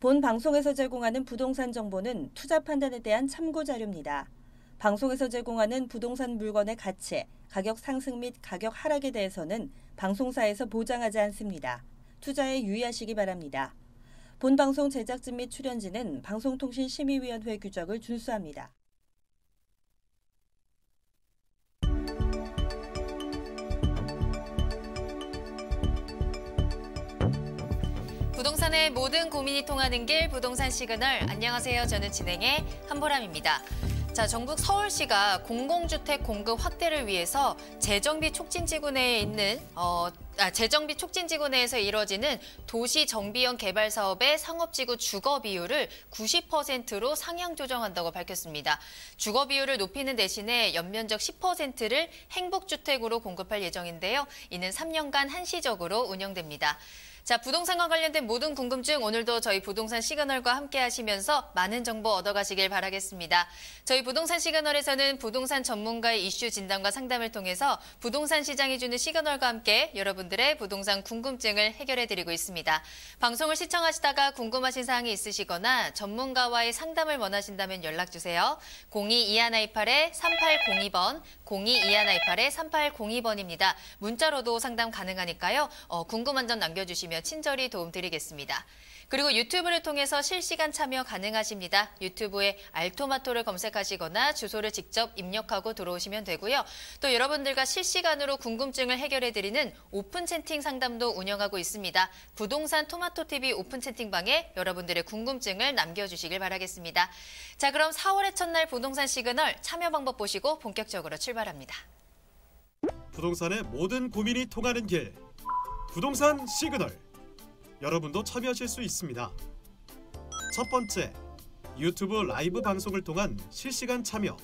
본 방송에서 제공하는 부동산 정보는 투자 판단에 대한 참고 자료입니다. 방송에서 제공하는 부동산 물건의 가치, 가격 상승 및 가격 하락에 대해서는 방송사에서 보장하지 않습니다. 투자에 유의하시기 바랍니다. 본 방송 제작진 및 출연진은 방송통신심의위원회 규정을 준수합니다. 부동산의 모든 고민이 통하는 길 부동산 시그널. 안녕하세요. 저는 진행의 한보람입니다. 자, 전국 서울시가 공공주택 공급 확대를 위해서 재정비 촉진지구 내에 있는 재정비 촉진지구 내에서 이뤄지는 도시정비형 개발 사업의 상업지구 주거 비율을 90%로 상향 조정한다고 밝혔습니다. 주거 비율을 높이는 대신에 연면적 10%를 행복주택으로 공급할 예정인데요. 이는 3년간 한시적으로 운영됩니다. 자, 부동산과 관련된 모든 궁금증 오늘도 저희 부동산 시그널과 함께 하시면서 많은 정보 얻어가시길 바라겠습니다. 저희 부동산 시그널에서는 부동산 전문가의 이슈 진단과 상담을 통해서 부동산 시장이 주는 시그널과 함께 여러분들의 부동산 궁금증을 해결해드리고 있습니다. 방송을 시청하시다가 궁금하신 사항이 있으시거나 전문가와의 상담을 원하신다면 연락주세요. 02-2128-3802번, 02-2128-3802번입니다. 문자로도 상담 가능하니까요. 궁금한 점 남겨주시면 친절히 도움드리겠습니다. 그리고 유튜브를 통해서 실시간 참여 가능하십니다. 유튜브에 알토마토를 검색하시거나 주소를 직접 입력하고 들어오시면 되고요. 또 여러분들과 실시간으로 궁금증을 해결해드리는 오픈 채팅 상담도 운영하고 있습니다. 부동산 토마토TV 오픈 채팅방에 여러분들의 궁금증을 남겨주시길 바라겠습니다. 자, 그럼 4월의 첫날 부동산 시그널 참여 방법 보시고 본격적으로 출발합니다. 부동산의 모든 고민이 통하는 길 부동산 시그널. 여러분도 참여하실 수 있습니다. 첫 번째, 유튜브 라이브 방송을 통한 실시간 참여.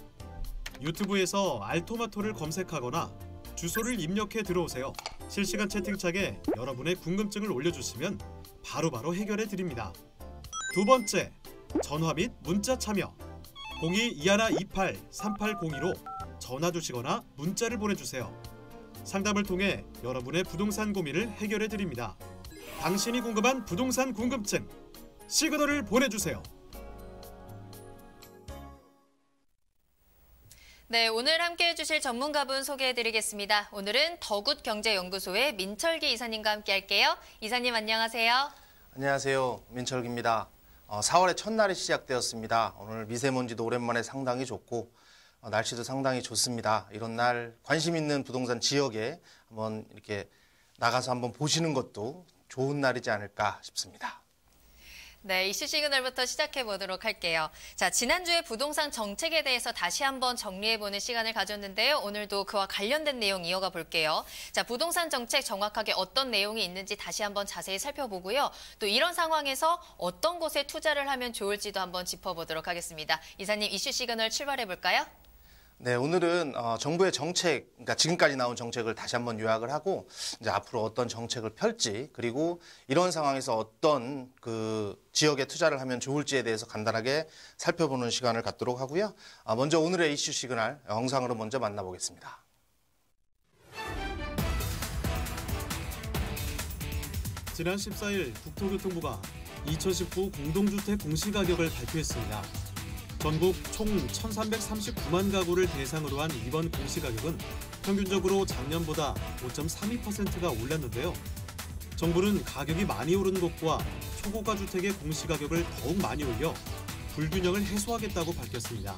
유튜브에서 알토마토를 검색하거나 주소를 입력해 들어오세요. 실시간 채팅창에 여러분의 궁금증을 올려주시면 바로바로 해결해 드립니다. 두 번째, 전화 및 문자 참여. 02-2128-3802로 전화 주시거나 문자를 보내주세요. 상담을 통해 여러분의 부동산 고민을 해결해 드립니다. 당신이 궁금한 부동산 궁금증, 시그널을 보내주세요. 네, 오늘 함께해 주실 전문가분 소개해드리겠습니다. 오늘은 더굿경제연구소의 민철기 이사님과 함께 할게요. 이사님 안녕하세요. 안녕하세요. 민철기입니다. 4월의 첫날이 시작되었습니다. 오늘 미세먼지도 오랜만에 상당히 좋고 날씨도 상당히 좋습니다. 이런 날 관심 있는 부동산 지역에 한번 이렇게 나가서 한번 보시는 것도 좋은 날이지 않을까 싶습니다. 네, 이슈 시그널부터 시작해 보도록 할게요. 자, 지난주에 부동산 정책에 대해서 다시 한번 정리해보는 시간을 가졌는데요. 오늘도 그와 관련된 내용 이어가 볼게요. 자, 부동산 정책 정확하게 어떤 내용이 있는지 다시 한번 자세히 살펴보고요. 또 이런 상황에서 어떤 곳에 투자를 하면 좋을지도 한번 짚어보도록 하겠습니다. 이사님, 이슈 시그널 출발해 볼까요? 네, 오늘은 정부의 정책, 그러니까 지금까지 나온 정책을 다시 한번 요약을 하고 이제 앞으로 어떤 정책을 펼지, 그리고 이런 상황에서 어떤 그 지역에 투자를 하면 좋을지에 대해서 간단하게 살펴보는 시간을 갖도록 하고요. 먼저 오늘의 이슈 시그널 영상으로 먼저 만나보겠습니다. 지난 14일 국토교통부가 2019 공동주택 공시가격을 발표했습니다. 전국 총 1,339만 가구를 대상으로 한 이번 공시가격은 평균적으로 작년보다 5.32%가 올랐는데요. 정부는 가격이 많이 오른 곳과 초고가 주택의 공시가격을 더욱 많이 올려 불균형을 해소하겠다고 밝혔습니다.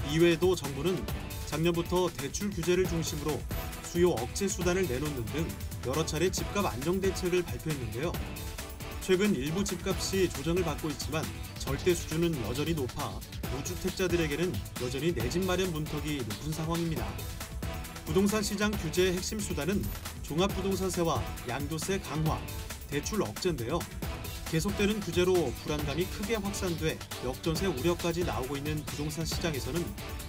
이외에도 정부는 작년부터 대출 규제를 중심으로 수요 억제 수단을 내놓는 등 여러 차례 집값 안정 대책을 발표했는데요. 최근 일부 집값이 조정을 받고 있지만 절대 수준은 여전히 높아 무주택자들에게는 여전히 내 집 마련 문턱이 높은 상황입니다. 부동산 시장 규제의 핵심 수단은 종합부동산세와 양도세 강화, 대출 억제인데요. 계속되는 규제로 불안감이 크게 확산돼 역전세 우려까지 나오고 있는 부동산 시장에서는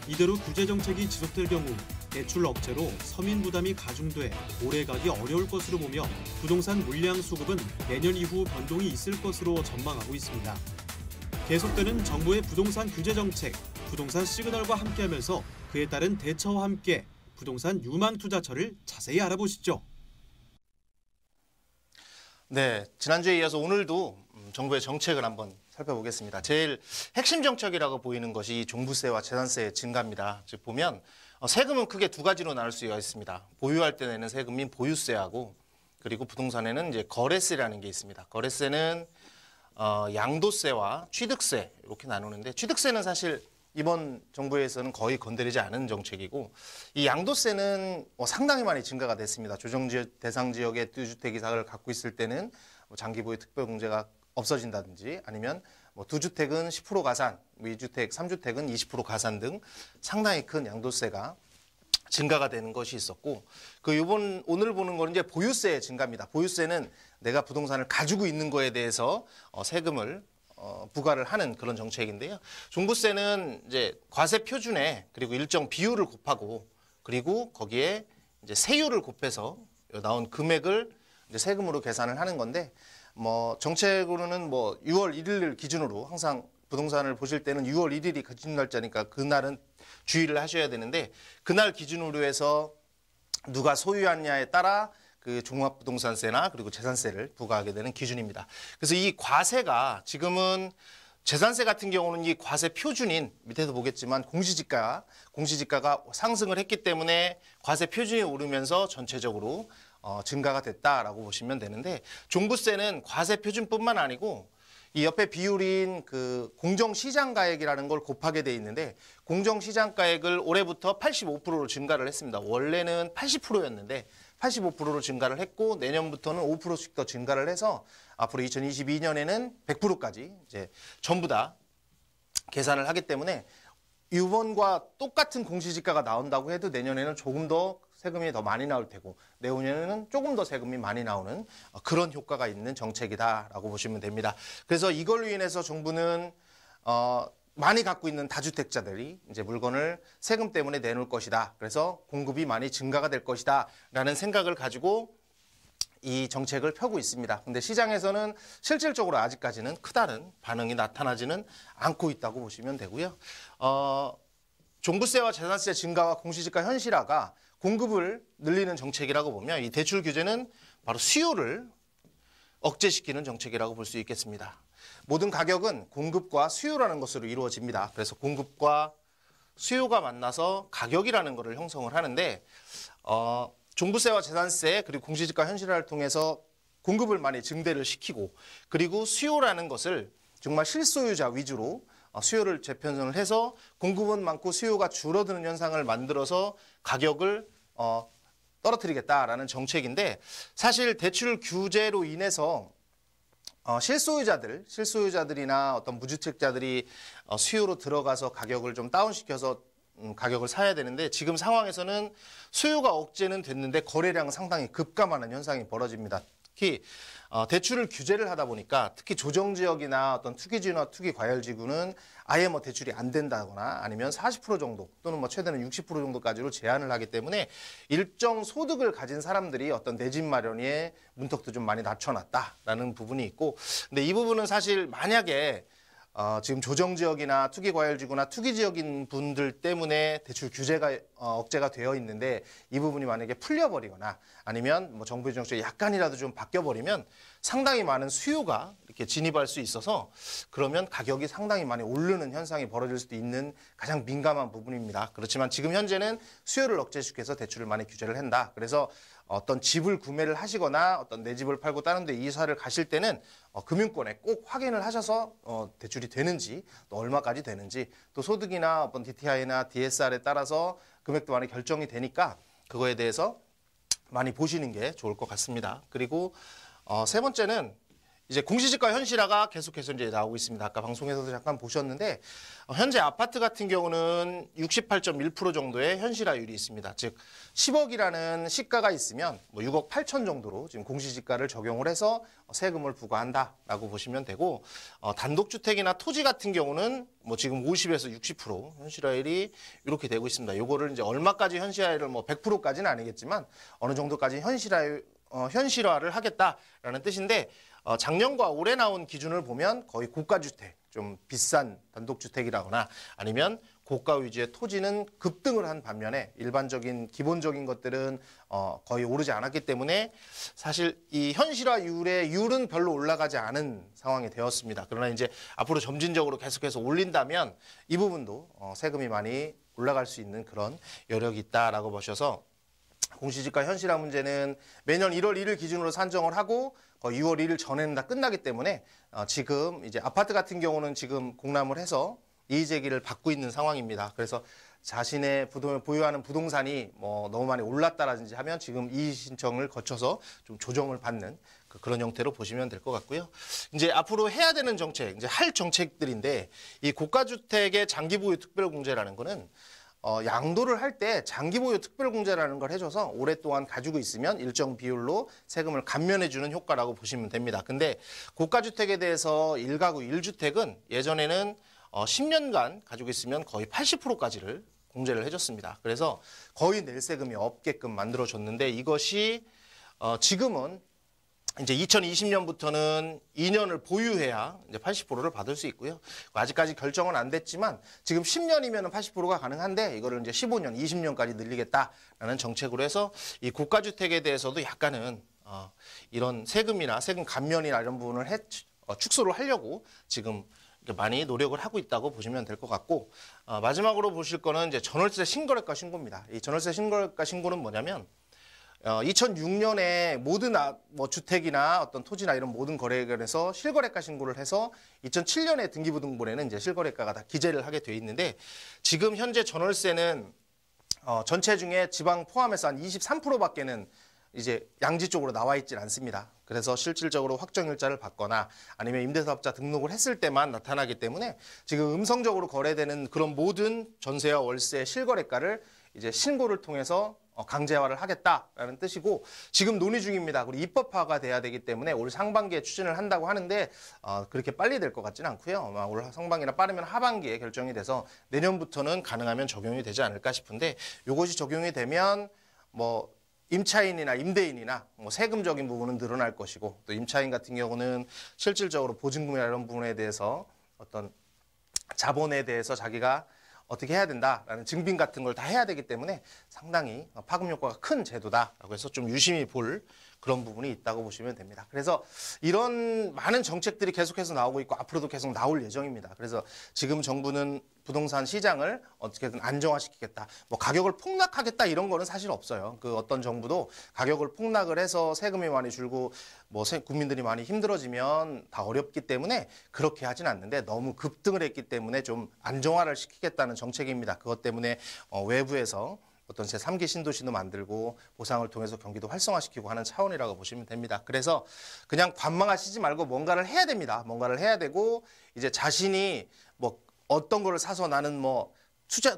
이대로 규제 정책이 지속될 경우 대출 억제로 서민 부담이 가중돼 오래 가기 어려울 것으로 보며 부동산 물량 수급은 내년 이후 변동이 있을 것으로 전망하고 있습니다. 계속되는 정부의 부동산 규제 정책, 부동산 시그널과 함께하면서 그에 따른 대처와 함께 부동산 유망 투자처를 자세히 알아보시죠. 네, 지난주에 이어서 오늘도 정부의 정책을 한번 살펴보겠습니다. 제일 핵심 정책이라고 보이는 것이 종부세와 재산세 증가입니다. 즉 보면 세금은 크게 두 가지로 나눌 수가 있습니다. 보유할 때 내는 세금인 보유세하고 그리고 부동산에는 이제 거래세라는 게 있습니다. 거래세는 양도세와 취득세 이렇게 나누는데 취득세는 사실 이번 정부에서는 거의 건드리지 않은 정책이고 이 양도세는 상당히 많이 증가가 됐습니다. 조정지역 대상 지역의 2주택 이상을 갖고 있을 때는 장기 보유 특별공제가 없어진다든지 아니면 2주택은 10% 가산, 2주택, 3주택은 20% 가산 등 상당히 큰 양도세가 증가가 되는 것이 있었고 오늘 보는 거는 이제 보유세 증가입니다. 보유세는 내가 부동산을 가지고 있는 거에 대해서 세금을 부과를 하는 그런 정책인데요. 종부세는 이제 과세 표준에 그리고 일정 비율을 곱하고 그리고 거기에 이제 세율을 곱해서 나온 금액을 이제 세금으로 계산을 하는 건데 정책으로는 6월 1일을 기준으로 항상 부동산을 보실 때는 6월 1일이 기준 날짜니까 그날은 주의를 하셔야 되는데 그날 기준으로 해서 누가 소유하느냐에 따라 그 종합부동산세나 그리고 재산세를 부과하게 되는 기준입니다. 그래서 이 과세가 지금은 재산세 같은 경우는 이 과세 표준인 밑에도 보겠지만 공시지가가 상승을 했기 때문에 과세 표준이 오르면서 전체적으로 증가가 됐다라고 보시면 되는데 종부세는 과세 표준뿐만 아니고 이 옆에 비율인 그 공정시장가액이라는 걸 곱하게 돼 있는데 공정시장가액을 올해부터 85%로 증가를 했습니다. 원래는 80%였는데 85%로 증가를 했고 내년부터는 5%씩 더 증가를 해서 앞으로 2022년에는 100%까지 이제 전부 다 계산을 하기 때문에 이번과 똑같은 공시지가가 나온다고 해도 내년에는 조금 더 세금이 더 많이 나올 테고 내후년에는 조금 더 세금이 많이 나오는 그런 효과가 있는 정책이다라고 보시면 됩니다. 그래서 이걸로 인해서 정부는 많이 갖고 있는 다주택자들이 이제 물건을 세금 때문에 내놓을 것이다. 그래서 공급이 많이 증가가 될 것이다. 라는 생각을 가지고 이 정책을 펴고 있습니다. 근데 시장에서는 실질적으로 아직까지는 크다는 반응이 나타나지는 않고 있다고 보시면 되고요. 종부세와 재산세 증가와 공시지가 현실화가 공급을 늘리는 정책이라고 보면 이 대출 규제는 바로 수요를 억제시키는 정책이라고 볼 수 있겠습니다. 모든 가격은 공급과 수요라는 것으로 이루어집니다. 그래서 공급과 수요가 만나서 가격이라는 것을 형성을 하는데 종부세와 재산세 그리고 공시지가 현실화를 통해서 공급을 많이 증대를 시키고 그리고 수요라는 것을 정말 실소유자 위주로 수요를 재편성을 해서 공급은 많고 수요가 줄어드는 현상을 만들어서 가격을 떨어뜨리겠다라는 정책인데 사실 대출 규제로 인해서 실소유자들이나 어떤 무주택자들이 수요로 들어가서 가격을 좀 다운시켜서 가격을 사야 되는데 지금 상황에서는 수요가 억제는 됐는데 거래량은 상당히 급감하는 현상이 벌어집니다. 특히 대출을 규제를 하다 보니까 특히 조정지역이나 어떤 투기지구나 투기과열지구는 아예 대출이 안 된다거나 아니면 40% 정도 또는 최대는 60% 정도까지로 제한을 하기 때문에 일정 소득을 가진 사람들이 어떤 내 집 마련의 문턱도 좀 많이 낮춰놨다라는 부분이 있고 근데 이 부분은 사실 만약에 지금 조정지역이나 투기과열지구나 투기지역인 분들 때문에 대출 규제가 억제가 되어 있는데 이 부분이 만약에 풀려버리거나 아니면 정부의 정책이 약간이라도 좀 바뀌어버리면 상당히 많은 수요가 이렇게 진입할 수 있어서 그러면 가격이 상당히 많이 오르는 현상이 벌어질 수도 있는 가장 민감한 부분입니다. 그렇지만 지금 현재는 수요를 억제시켜서 대출을 많이 규제를 한다. 그래서 어떤 집을 구매를 하시거나 어떤 내 집을 팔고 다른 데 이사를 가실 때는 금융권에 꼭 확인을 하셔서 대출이 되는지 또 얼마까지 되는지 또 소득이나 어떤 DTI나 DSR에 따라서 금액도 많이 결정이 되니까 그거에 대해서 많이 보시는 게 좋을 것 같습니다. 그리고 세 번째는 이제 공시지가 현실화가 계속해서 이제 나오고 있습니다. 아까 방송에서도 잠깐 보셨는데 현재 아파트 같은 경우는 68.1% 정도의 현실화율이 있습니다. 즉 10억이라는 시가가 있으면 6억 8천 정도로 지금 공시지가를 적용을 해서 세금을 부과한다라고 보시면 되고 단독주택이나 토지 같은 경우는 지금 50에서 60% 현실화율이 이렇게 되고 있습니다. 요거를 이제 얼마까지 현실화율을 100%까지는 아니겠지만 어느 정도까지 현실화를 하겠다라는 뜻인데 작년과 올해 나온 기준을 보면 거의 고가주택, 좀 비싼 단독주택이라거나 아니면 고가 위주의 토지는 급등을 한 반면에 일반적인 기본적인 것들은 거의 오르지 않았기 때문에 사실 이 현실화율은 별로 올라가지 않은 상황이 되었습니다. 그러나 이제 앞으로 점진적으로 계속해서 올린다면 이 부분도 세금이 많이 올라갈 수 있는 그런 여력이 있다라고 보셔서 공시지가 현실화 문제는 매년 1월 1일 기준으로 산정을 하고 거의 6월 1일 전에는 다 끝나기 때문에 지금 이제 아파트 같은 경우는 지금 공람을 해서 이의 제기를 받고 있는 상황입니다. 그래서 자신의 보유하는 부동산이 뭐 너무 많이 올랐다라든지 하면 지금 이의 신청을 거쳐서 좀 조정을 받는 그런 형태로 보시면 될 것 같고요. 이제 앞으로 해야 되는 정책, 이제 할 정책들인데 이 고가주택의 장기보유 특별공제라는 거는 양도를 할 때 장기보유 특별공제라는 걸 해줘서 오랫동안 가지고 있으면 일정 비율로 세금을 감면해주는 효과라고 보시면 됩니다. 근데 고가주택에 대해서 1가구 1주택은 예전에는 10년간 가지고 있으면 거의 80%까지를 공제를 해줬습니다. 그래서 거의 낼 세금이 없게끔 만들어줬는데 이것이 지금은 이제 2020년부터는 2년을 보유해야 이제 80%를 받을 수 있고요. 아직까지 결정은 안 됐지만 지금 10년이면 80%가 가능한데 이거를 이제 15년, 20년까지 늘리겠다라는 정책으로 해서 이 고가주택에 대해서도 약간은 이런 세금이나 세금 감면이나 이런 부분을 축소를 하려고 지금 많이 노력을 하고 있다고 보시면 될 것 같고 마지막으로 보실 거는 이제 전월세 신거래가 신고입니다. 이 전월세 신거래가 신고는 뭐냐면 2006년에 모든 뭐 주택이나 어떤 토지나 이런 모든 거래에 관해서 실거래가 신고를 해서 2007년에 등기부등본에는 이제 실거래가가 다 기재를 하게 돼 있는데 지금 현재 전월세는 전체 중에 지방 포함해서 한 23%밖에는 이제 양지 쪽으로 나와 있질 않습니다. 그래서 실질적으로 확정일자를 받거나 아니면 임대사업자 등록을 했을 때만 나타나기 때문에 지금 음성적으로 거래되는 그런 모든 전세와 월세 실거래가를 이제 신고를 통해서 강제화를 하겠다라는 뜻이고 지금 논의 중입니다. 그리고 입법화가 돼야 되기 때문에 올 상반기에 추진을 한다고 하는데 그렇게 빨리 될 것 같지는 않고요. 아마 올 상반기나 빠르면 하반기에 결정이 돼서 내년부터는 가능하면 적용이 되지 않을까 싶은데 이것이 적용이 되면 뭐 임차인이나 임대인이나 뭐 세금적인 부분은 늘어날 것이고 또 임차인 같은 경우는 실질적으로 보증금이나 이런 부분에 대해서 어떤 자본에 대해서 자기가 어떻게 해야 된다라는 증빙 같은 걸 다 해야 되기 때문에 상당히 파급 효과가 큰 제도다라고 해서 좀 유심히 볼 그런 부분이 있다고 보시면 됩니다. 그래서 이런 많은 정책들이 계속해서 나오고 있고 앞으로도 계속 나올 예정입니다. 그래서 지금 정부는 부동산 시장을 어떻게든 안정화시키겠다, 뭐 가격을 폭락하겠다 이런 거는 사실 없어요. 그 어떤 정부도 가격을 폭락을 해서 세금이 많이 줄고 뭐 국민들이 많이 힘들어지면 다 어렵기 때문에 그렇게 하진 않는데 너무 급등을 했기 때문에 좀 안정화를 시키겠다는 정책입니다. 그것 때문에 외부에서 어떤 제3기 신도시도 만들고 보상을 통해서 경기도 활성화시키고 하는 차원이라고 보시면 됩니다. 그래서 그냥 관망하시지 말고 뭔가를 해야 됩니다. 뭔가를 해야 되고 이제 자신이 뭐 어떤 거를 사서 나는 뭐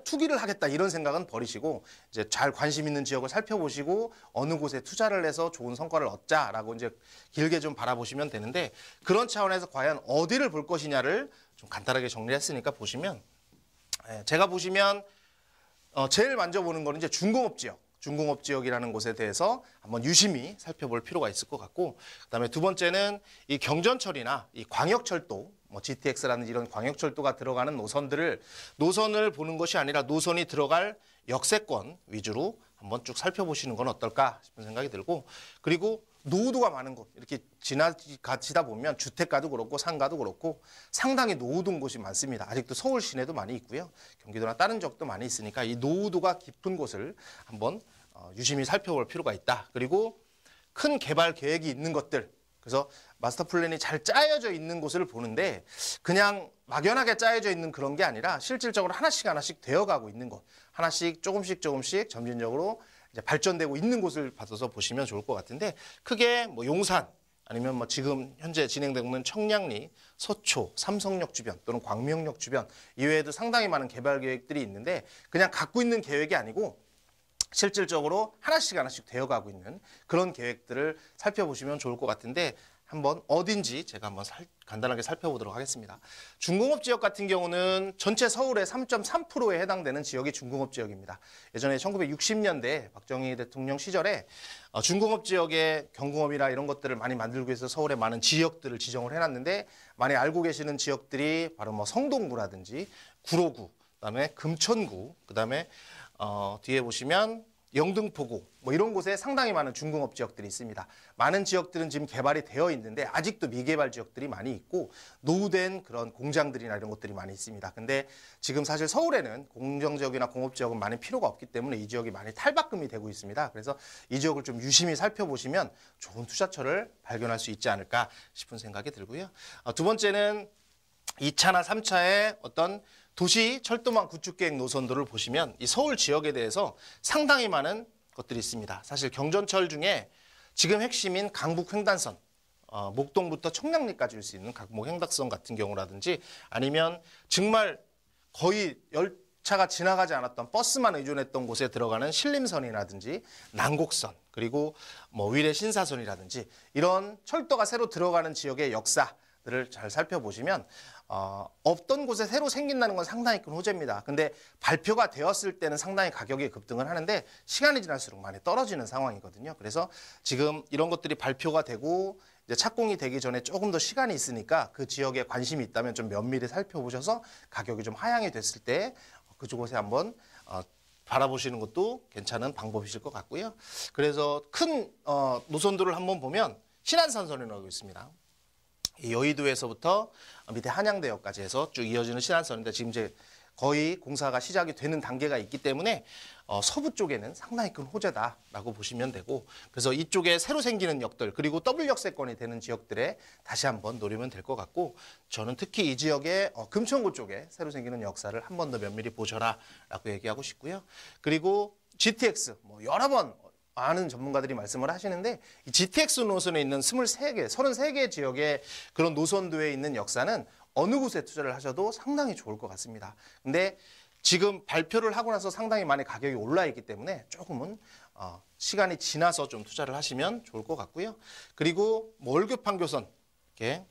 투기를 하겠다 이런 생각은 버리시고 이제 잘 관심 있는 지역을 살펴보시고 어느 곳에 투자를 해서 좋은 성과를 얻자라고 이제 길게 좀 바라보시면 되는데 그런 차원에서 과연 어디를 볼 것이냐를 좀 간단하게 정리했으니까 보시면 제가 보시면 제일 먼저 보는 거는 이제 중공업 지역. 중공업 지역이라는 곳에 대해서 한번 유심히 살펴볼 필요가 있을 것 같고 그다음에 두 번째는 이 경전철이나 이 광역철도 뭐 GTX라는 이런 광역철도가 들어가는 노선을 보는 것이 아니라 노선이 들어갈 역세권 위주로 한번 쭉 살펴보시는 건 어떨까 싶은 생각이 들고 그리고 노후도가 많은 곳 이렇게 지나가시다 보면 주택가도 그렇고 상가도 그렇고 상당히 노후도인 곳이 많습니다. 아직도 서울 시내도 많이 있고요. 경기도나 다른 지역도 많이 있으니까 이 노후도가 깊은 곳을 한번 유심히 살펴볼 필요가 있다. 그리고 큰 개발 계획이 있는 것들 그래서 마스터 플랜이 잘 짜여져 있는 곳을 보는데 그냥 막연하게 짜여져 있는 그런 게 아니라 실질적으로 하나씩 되어가고 있는 곳 하나씩 조금씩 점진적으로 이제 발전되고 있는 곳을 받아서 보시면 좋을 것 같은데 크게 뭐 용산 아니면 뭐 지금 현재 진행되고 있는 청량리, 서초, 삼성역 주변 또는 광명역 주변 이외에도 상당히 많은 개발 계획들이 있는데 그냥 갖고 있는 계획이 아니고 실질적으로 하나씩 되어가고 있는 그런 계획들을 살펴보시면 좋을 것 같은데 한번 어딘지 제가 한번 간단하게 살펴보도록 하겠습니다. 중공업 지역 같은 경우는 전체 서울의 3.3%에 해당되는 지역이 중공업 지역입니다. 예전에 1960년대 박정희 대통령 시절에 중공업 지역에 경공업이나 이런 것들을 많이 만들기 위해서 서울에 많은 지역들을 지정을 해놨는데 많이 알고 계시는 지역들이 바로 뭐 성동구라든지 구로구 그다음에 금천구, 그다음에 뒤에 보시면 영등포구 뭐 이런 곳에 상당히 많은 중공업 지역들이 있습니다. 많은 지역들은 지금 개발이 되어 있는데 아직도 미개발 지역들이 많이 있고 노후된 그런 공장들이나 이런 것들이 많이 있습니다. 근데 지금 사실 서울에는 공정 지역이나 공업 지역은 많이 필요가 없기 때문에 이 지역이 많이 탈바꿈이 되고 있습니다. 그래서 이 지역을 좀 유심히 살펴보시면 좋은 투자처를 발견할 수 있지 않을까 싶은 생각이 들고요. 두 번째는 2차나 3차의 어떤 도시 철도망 구축 계획 노선도를 보시면 이 서울 지역에 대해서 상당히 많은 것들이 있습니다. 사실 경전철 중에 지금 핵심인 강북 횡단선, 목동부터 청량리까지 올 수 있는 강북 횡단선 같은 경우라든지 아니면 정말 거의 열차가 지나가지 않았던 버스만 의존했던 곳에 들어가는 신림선이라든지 난곡선, 그리고 뭐 위례 신사선이라든지 이런 철도가 새로 들어가는 지역의 역사들을 잘 살펴보시면 없던 곳에 새로 생긴다는 건 상당히 큰 호재입니다. 근데 발표가 되었을 때는 상당히 가격이 급등을 하는데 시간이 지날수록 많이 떨어지는 상황이거든요. 그래서 지금 이런 것들이 발표가 되고 이제 착공이 되기 전에 조금 더 시간이 있으니까 그 지역에 관심이 있다면 좀 면밀히 살펴보셔서 가격이 좀 하향이 됐을 때 그쪽에 한번 바라보시는 것도 괜찮은 방법이실 것 같고요. 그래서 큰 노선도를 한번 보면 신안산선이라고 있습니다. 이 여의도에서부터 밑에 한양대역까지 해서 쭉 이어지는 신안선인데 지금 이제 거의 공사가 시작이 되는 단계가 있기 때문에 서부 쪽에는 상당히 큰 호재다라고 보시면 되고, 그래서 이쪽에 새로 생기는 역들 그리고 더블 역세권이 되는 지역들에 다시 한번 노리면 될 것 같고, 저는 특히 이 지역의 금천구 쪽에 새로 생기는 역사를 한 번 더 면밀히 보셔라라고 얘기하고 싶고요. 그리고 GTX 뭐 여러 번 많은 전문가들이 말씀을 하시는데 이 GTX 노선에 있는 33개 지역의 그런 노선도에 있는 역사는 어느 곳에 투자를 하셔도 상당히 좋을 것 같습니다. 근데 지금 발표를 하고 나서 상당히 많이 가격이 올라 있기 때문에 조금은 시간이 지나서 좀 투자를 하시면 좋을 것 같고요. 그리고 뭐 월급판교선 이렇게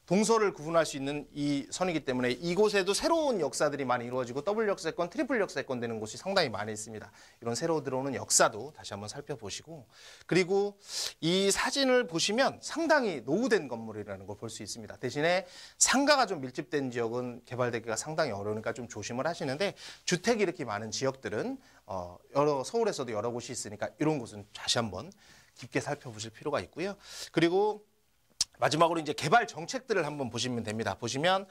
동서를 구분할 수 있는 이 선이기 때문에 이곳에도 새로운 역사들이 많이 이루어지고 더블 역세권, 트리플 역세권 되는 곳이 상당히 많이 있습니다. 이런 새로 들어오는 역사도 다시 한번 살펴보시고, 그리고 이 사진을 보시면 상당히 노후된 건물이라는 걸 볼 수 있습니다. 대신에 상가가 좀 밀집된 지역은 개발되기가 상당히 어려우니까 좀 조심을 하시는데, 주택이 이렇게 많은 지역들은 서울에서도 여러 곳이 있으니까 이런 곳은 다시 한번 깊게 살펴보실 필요가 있고요. 그리고 마지막으로 이제 개발 정책들을 한번 보시면 됩니다. 보시면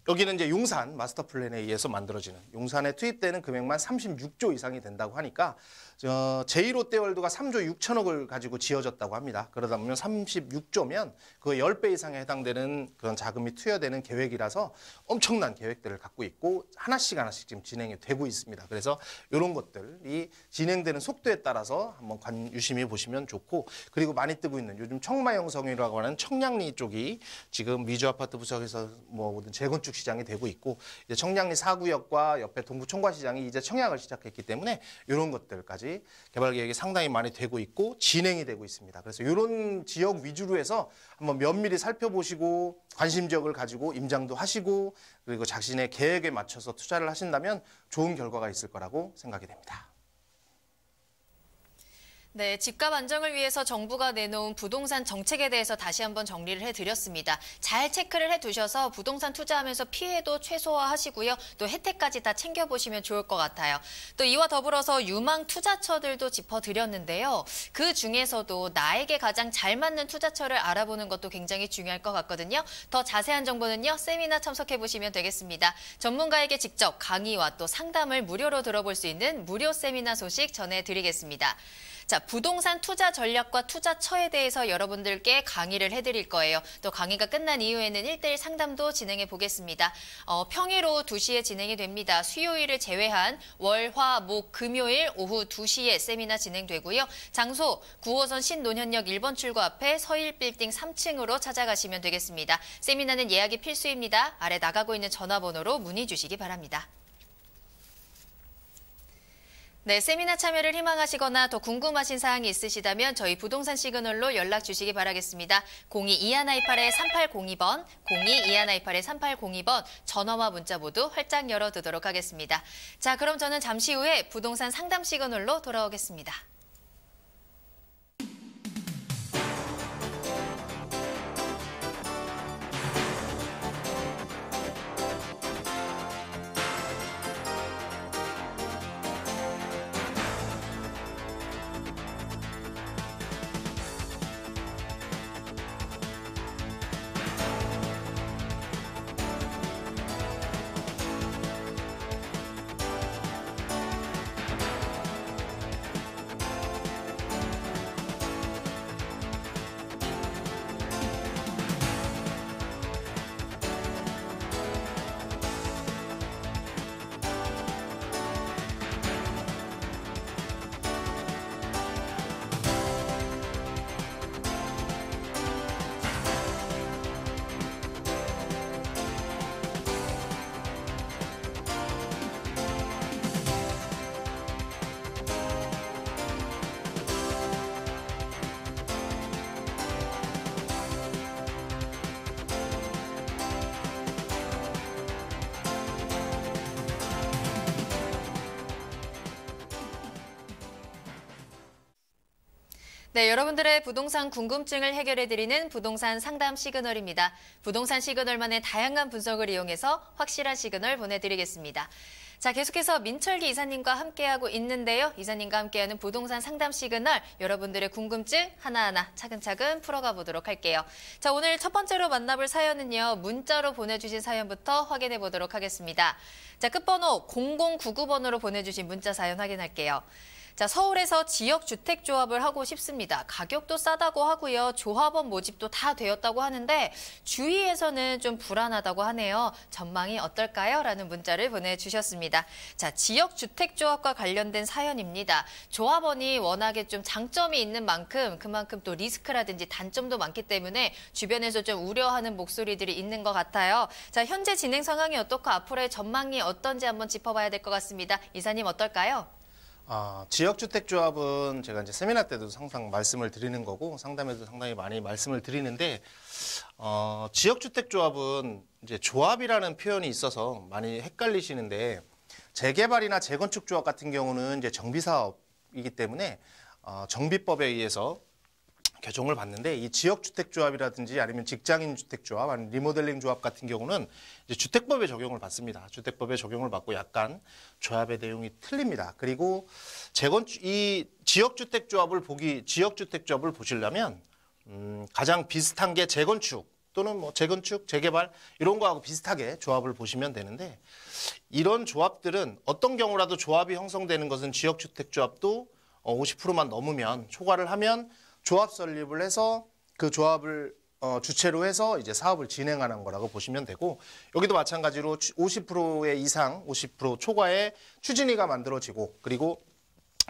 여기는 이제 용산 마스터 플랜에 의해서 만들어지는, 용산에 투입되는 금액만 36조 이상이 된다고 하니까 제1롯데월드가 3조 6천억을 가지고 지어졌다고 합니다. 그러다 보면 36조면 그 10배 이상에 해당되는 그런 자금이 투여되는 계획이라서 엄청난 계획들을 갖고 있고 하나씩 지금 진행이 되고 있습니다. 그래서 이런 것들이 진행되는 속도에 따라서 한번 유심히 보시면 좋고, 그리고 많이 뜨고 있는 요즘 청마영성이라고 하는 청량리 쪽이 지금 미주 아파트 부석에서 뭐 모든 재건축 시장이 되고 있고, 이제 청량리 4구역과 옆에 동구 총괄시장이 이제 청약을 시작했기 때문에 이런 것들까지 개발 계획이 상당히 많이 되고 있고 진행이 되고 있습니다. 그래서 이런 지역 위주로 해서 한번 면밀히 살펴보시고 관심 지역을 가지고 임장도 하시고 그리고 자신의 계획에 맞춰서 투자를 하신다면 좋은 결과가 있을 거라고 생각이 됩니다. 네, 집값 안정을 위해서 정부가 내놓은 부동산 정책에 대해서 다시 한번 정리를 해드렸습니다. 잘 체크를 해두셔서 부동산 투자하면서 피해도 최소화하시고요. 또 혜택까지 다 챙겨보시면 좋을 것 같아요. 또 이와 더불어서 유망 투자처들도 짚어드렸는데요. 그 중에서도 나에게 가장 잘 맞는 투자처를 알아보는 것도 굉장히 중요할 것 같거든요. 더 자세한 정보는요, 세미나 참석해보시면 되겠습니다. 전문가에게 직접 강의와 또 상담을 무료로 들어볼 수 있는 무료 세미나 소식 전해드리겠습니다. 자, 부동산 투자 전략과 투자처에 대해서 여러분들께 강의를 해드릴 거예요. 또 강의가 끝난 이후에는 1:1 상담도 진행해 보겠습니다. 평일 오후 2시에 진행이 됩니다. 수요일을 제외한 월, 화, 목, 금요일 오후 2시에 세미나 진행되고요. 장소 9호선 신논현역 1번 출구 앞에 서일빌딩 3층으로 찾아가시면 되겠습니다. 세미나는 예약이 필수입니다. 아래 나가고 있는 전화번호로 문의 주시기 바랍니다. 네, 세미나 참여를 희망하시거나 더 궁금하신 사항이 있으시다면 저희 부동산 시그널로 연락 주시기 바라겠습니다. 02-2128-3802번, 02-2128-3802번 전화와 문자 모두 활짝 열어두도록 하겠습니다. 자, 그럼 저는 잠시 후에 부동산 상담 시그널로 돌아오겠습니다. 네, 여러분들의 부동산 궁금증을 해결해드리는 부동산 상담 시그널입니다. 부동산 시그널만의 다양한 분석을 이용해서 확실한 시그널 보내드리겠습니다. 자, 계속해서 민철기 이사님과 함께하고 있는데요. 이사님과 함께하는 부동산 상담 시그널, 여러분들의 궁금증 하나하나 차근차근 풀어가 보도록 할게요. 자, 오늘 첫 번째로 만나볼 사연은요. 문자로 보내주신 사연부터 확인해 보도록 하겠습니다. 자, 끝번호 0099번으로 보내주신 문자 사연 확인할게요. 자, 서울에서 지역주택조합을 하고 싶습니다. 가격도 싸다고 하고요. 조합원 모집도 다 되었다고 하는데 주위에서는 좀 불안하다고 하네요. 전망이 어떨까요? 라는 문자를 보내주셨습니다. 자, 지역주택조합과 관련된 사연입니다. 조합원이 워낙에 좀 장점이 있는 만큼 그만큼 또 리스크라든지 단점도 많기 때문에 주변에서 좀 우려하는 목소리들이 있는 것 같아요. 자, 현재 진행 상황이 어떻고 앞으로의 전망이 어떤지 한번 짚어봐야 될 것 같습니다. 이사님 어떨까요? 지역주택조합은 제가 이제 세미나 때도 항상 말씀을 드리는 거고 상담에도 상당히 많이 말씀을 드리는데 지역주택조합은 이제 조합이라는 표현이 있어서 많이 헷갈리시는데 재개발이나 재건축 조합 같은 경우는 이제 정비사업이기 때문에 정비법에 의해서 개정을 받는데 이 지역주택조합이라든지 아니면 직장인주택조합 아니면 리모델링 조합 같은 경우는 이제 주택법에 적용을 받습니다. 주택법에 적용을 받고 약간 조합의 내용이 틀립니다. 그리고 이 지역주택조합을 보시려면 가장 비슷한 게 재건축 또는 뭐 재건축, 재개발 이런 거하고 비슷하게 조합을 보시면 되는데 이런 조합들은 어떤 경우라도 조합이 형성되는 것은 지역주택조합도 50%만 넘으면 초과를 하면 조합 설립을 해서 그 조합을 주체로 해서 이제 사업을 진행하는 거라고 보시면 되고 여기도 마찬가지로 50%의 이상 50% 초과의 추진위가 만들어지고 그리고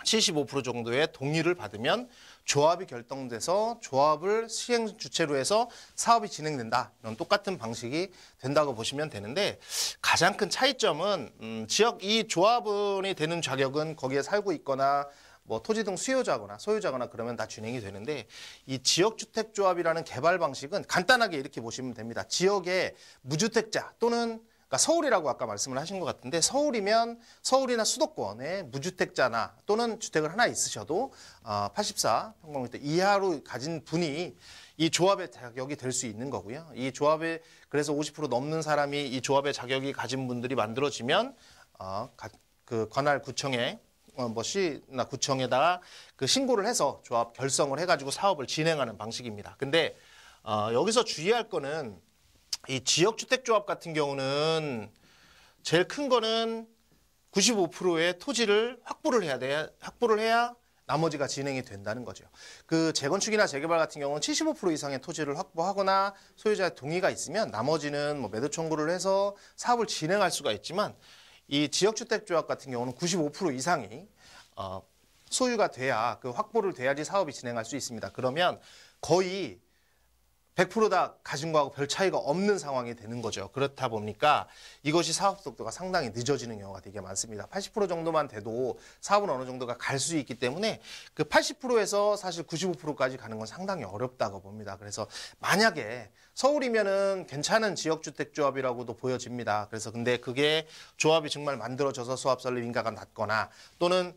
75% 정도의 동의를 받으면 조합이 결정돼서 조합을 시행 주체로 해서 사업이 진행된다. 이런 똑같은 방식이 된다고 보시면 되는데 가장 큰 차이점은 이 조합원이 되는 자격은 거기에 살고 있거나 뭐 토지 등 수요자거나 소유자거나 그러면 다 진행이 되는데 이 지역주택조합이라는 개발 방식은 간단하게 이렇게 보시면 됩니다. 지역의 무주택자 또는 그러니까 서울이라고 아까 말씀을 하신 것 같은데 서울이면 서울이나 수도권에 무주택자나 또는 주택을 하나 있으셔도 84평방미터 이하로 가진 분이 이 조합의 자격이 될 수 있는 거고요. 이 조합에 그래서 50% 넘는 사람이 이 조합의 자격이 가진 분들이 만들어지면 그 관할 구청에 시나 구청에다가 그 신고를 해서 조합 결성을 해가지고 사업을 진행하는 방식입니다. 근데 여기서 주의할 거는 이 지역주택조합 같은 경우는 제일 큰 거는 95%의 토지를 확보를 해야 나머지가 진행이 된다는 거죠. 그 재건축이나 재개발 같은 경우는 75% 이상의 토지를 확보하거나 소유자의 동의가 있으면 나머지는 뭐 매도 청구를 해서 사업을 진행할 수가 있지만 이 지역주택조합 같은 경우는 95% 이상이 소유가 돼야 그 확보를 돼야지 사업이 진행할 수 있습니다. 그러면 거의 100% 다 가진 거하고 별 차이가 없는 상황이 되는 거죠. 그렇다 보니까 이것이 사업 속도가 상당히 늦어지는 경우가 되게 많습니다. 80% 정도만 돼도 사업은 어느 정도가 갈 수 있기 때문에 그 80%에서 사실 95%까지 가는 건 상당히 어렵다고 봅니다. 그래서 만약에 서울이면은 괜찮은 지역주택조합이라고도 보여집니다. 그래서 근데 그게 조합이 정말 만들어져서 수합 설립 인가가 낮거나 또는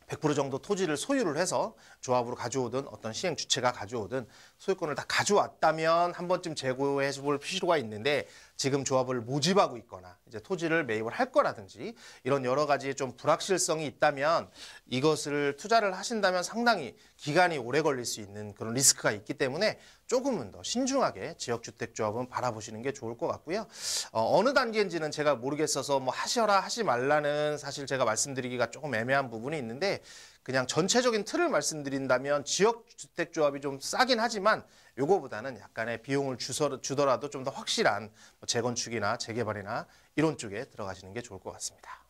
100% 정도 토지를 소유를 해서 조합으로 가져오든 어떤 시행 주체가 가져오든 소유권을 다 가져왔다면 한 번쯤 재고해 볼 필요가 있는데 지금 조합을 모집하고 있거나 이제 토지를 매입을 할 거라든지 이런 여러 가지 좀 불확실성이 있다면 이것을 투자를 하신다면 상당히 기간이 오래 걸릴 수 있는 그런 리스크가 있기 때문에 조금은 더 신중하게 지역주택조합은 바라보시는 게 좋을 것 같고요. 어느 단계인지는 제가 모르겠어서 뭐 하셔라 하지 말라는 사실 제가 말씀드리기가 조금 애매한 부분이 있는데 그냥 전체적인 틀을 말씀드린다면 지역주택조합이 좀 싸긴 하지만 요거보다는 약간의 비용을 주더라도 좀 더 확실한 재건축이나 재개발이나 이런 쪽에 들어가시는 게 좋을 것 같습니다.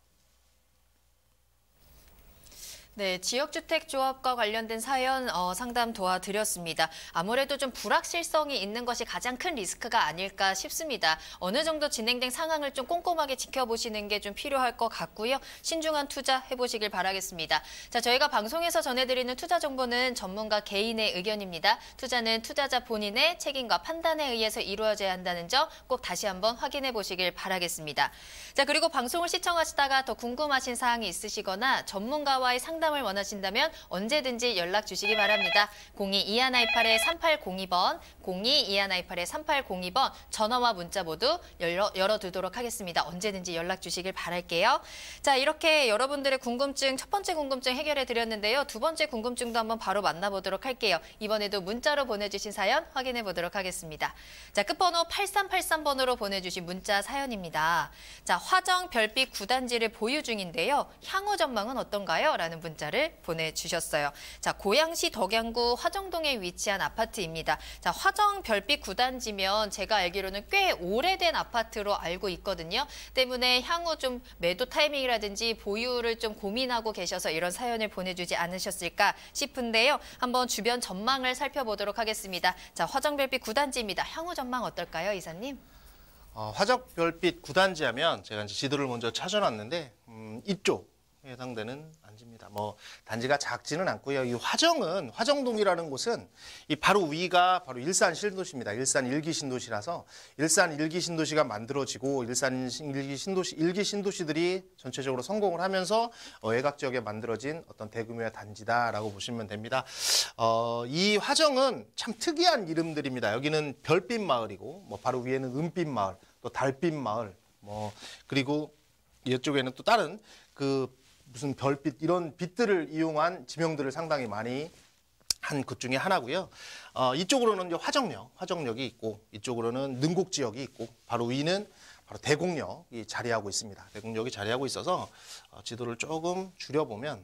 네, 지역주택조합과 관련된 사연 상담 도와드렸습니다. 아무래도 좀 불확실성이 있는 것이 가장 큰 리스크가 아닐까 싶습니다. 어느 정도 진행된 상황을 좀 꼼꼼하게 지켜보시는 게 좀 필요할 것 같고요. 신중한 투자 해보시길 바라겠습니다. 자, 저희가 방송에서 전해드리는 투자 정보는 전문가 개인의 의견입니다. 투자는 투자자 본인의 책임과 판단에 의해서 이루어져야 한다는 점 꼭 다시 한번 확인해 보시길 바라겠습니다. 자, 그리고 방송을 시청하시다가 더 궁금하신 사항이 있으시거나 전문가와의 상담 상담을 원하신다면 언제든지 연락 주시기 바랍니다. 02-2128-3802번, 02-2128-3802번 전화와 문자 모두 열어두도록 하겠습니다. 언제든지 연락 주시길 바랄게요. 자, 이렇게 여러분들의 궁금증, 첫 번째 궁금증 해결해 드렸는데요. 두 번째 궁금증도 한번 바로 만나보도록 할게요. 이번에도 문자로 보내주신 사연 확인해 보도록 하겠습니다. 자, 끝번호 8383번으로 보내주신 문자 사연입니다. 자, 화정 별빛 9단지를 보유 중인데요. 향후 전망은 어떤가요? 라는 문자를 보내주셨어요. 자, 고양시 덕양구 화정동에 위치한 아파트입니다. 자, 화정 별빛 9단지면 제가 알기로는 꽤 오래된 아파트로 알고 있거든요. 때문에 향후 좀 매도 타이밍이라든지 보유를 좀 고민하고 계셔서 이런 사연을 보내주지 않으셨을까 싶은데요. 한번 주변 전망을 살펴보도록 하겠습니다. 자, 화정 별빛 9단지입니다. 향후 전망 어떨까요, 이사님? 화정 별빛 9단지 하면 제가 이제 지도를 먼저 찾아놨는데 이쪽 해당되는 단지입니다. 뭐 단지가 작지는 않고요. 이 화정은 화정동이라는 곳은 이 바로 위가 바로 일산 신도시입니다. 일산 1기 신도시라서 일산 1기 신도시가 만들어지고 일산 1기 신도시들이 전체적으로 성공을 하면서 외곽 지역에 만들어진 어떤 대규모의 단지다라고 보시면 됩니다. 이 화정은 참 특이한 이름들입니다. 여기는 별빛 마을이고 뭐 바로 위에는 은빛 마을, 또 달빛 마을, 뭐 그리고 이쪽에는 또 다른 그 무슨 별빛 이런 빛들을 이용한 지명들을 상당히 많이 한 것 중에 하나고요. 이쪽으로는 이제 화정역이 있고 이쪽으로는 능곡 지역이 있고 바로 위는 바로 대곡역이 자리하고 있습니다. 대곡역이 자리하고 있어서 지도를 조금 줄여보면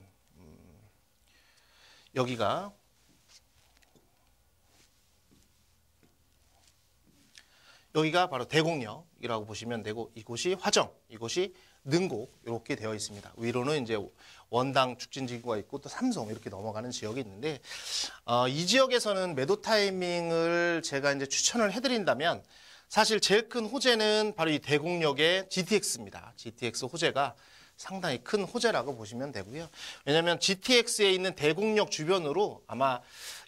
여기가 바로 대곡역이라고 보시면 되고 이곳이 화정, 이곳이 능곡 이렇게 되어 있습니다. 위로는 이제 원당 축진지구가 있고 또 삼성 이렇게 넘어가는 지역이 있는데 이 지역에서는 매도 타이밍을 제가 이제 추천을 해드린다면 사실 제일 큰 호재는 바로 이 대곡역의 GTX입니다. GTX 호재가 상당히 큰 호재라고 보시면 되고요. 왜냐하면 GTX에 있는 대곡역 주변으로 아마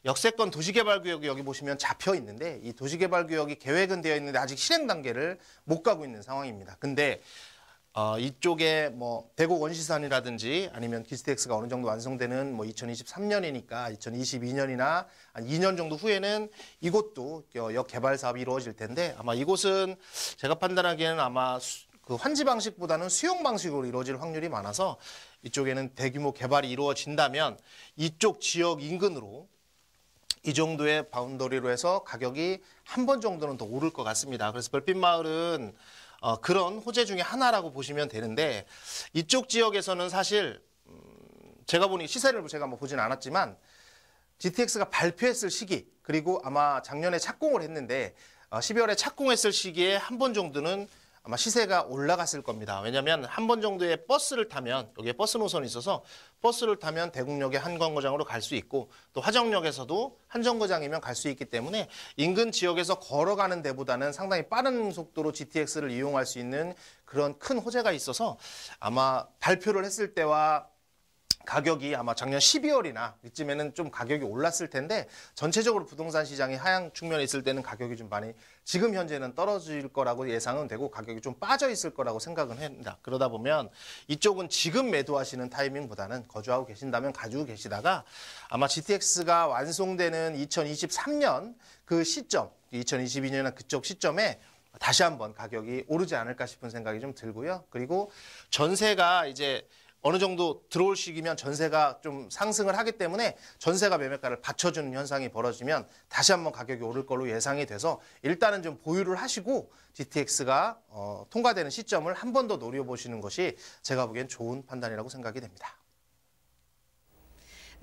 역세권 도시개발구역이 여기 보시면 잡혀 있는데 이 도시개발구역이 계획은 되어 있는데 아직 실행 단계를 못 가고 있는 상황입니다. 근데 이쪽에 뭐 대곡 원시산이라든지 아니면 GTX가 어느 정도 완성되는 뭐 2023년이니까 2022년이나 한 2년 정도 후에는 이곳도 역 개발 사업이 이루어질 텐데 아마 이곳은 제가 판단하기에는 아마 그 환지 방식보다는 수용 방식으로 이루어질 확률이 많아서 이쪽에는 대규모 개발이 이루어진다면 이쪽 지역 인근으로 이 정도의 바운더리로 해서 가격이 한 번 정도는 더 오를 것 같습니다. 그래서 별빛마을은 그런 호재 중에 하나라고 보시면 되는데 이쪽 지역에서는 사실 제가 보니 시세를 제가 뭐 보진 않았지만 GTX가 발표했을 시기 그리고 아마 작년에 착공을 했는데 12월에 착공했을 시기에 한 번 정도는 아마 시세가 올라갔을 겁니다. 왜냐하면 한 번 정도의 버스를 타면 여기에 버스 노선이 있어서 버스를 타면 대곡역의 한 정거장으로 갈 수 있고 또 화정역에서도 한 정거장이면 갈 수 있기 때문에 인근 지역에서 걸어가는 데보다는 상당히 빠른 속도로 GTX를 이용할 수 있는 그런 큰 호재가 있어서 아마 발표를 했을 때와 가격이 아마 작년 12월이나 이쯤에는 좀 가격이 올랐을 텐데 전체적으로 부동산 시장이 하향 측면에 있을 때는 가격이 좀 많이 지금 현재는 떨어질 거라고 예상은 되고 가격이 좀 빠져 있을 거라고 생각은 합니다. 그러다 보면 이쪽은 지금 매도하시는 타이밍보다는 거주하고 계신다면 가지고 계시다가 아마 GTX가 완성되는 2023년 그 시점, 2022년이나 그쪽 시점에 다시 한번 가격이 오르지 않을까 싶은 생각이 좀 들고요. 그리고 전세가 이제 어느 정도 들어올 시기면 전세가 좀 상승을 하기 때문에 전세가 매매가를 받쳐주는 현상이 벌어지면 다시 한번 가격이 오를 걸로 예상이 돼서 일단은 좀 보유를 하시고 GTX가 통과되는 시점을 한 번 더 노려보시는 것이 제가 보기엔 좋은 판단이라고 생각이 됩니다.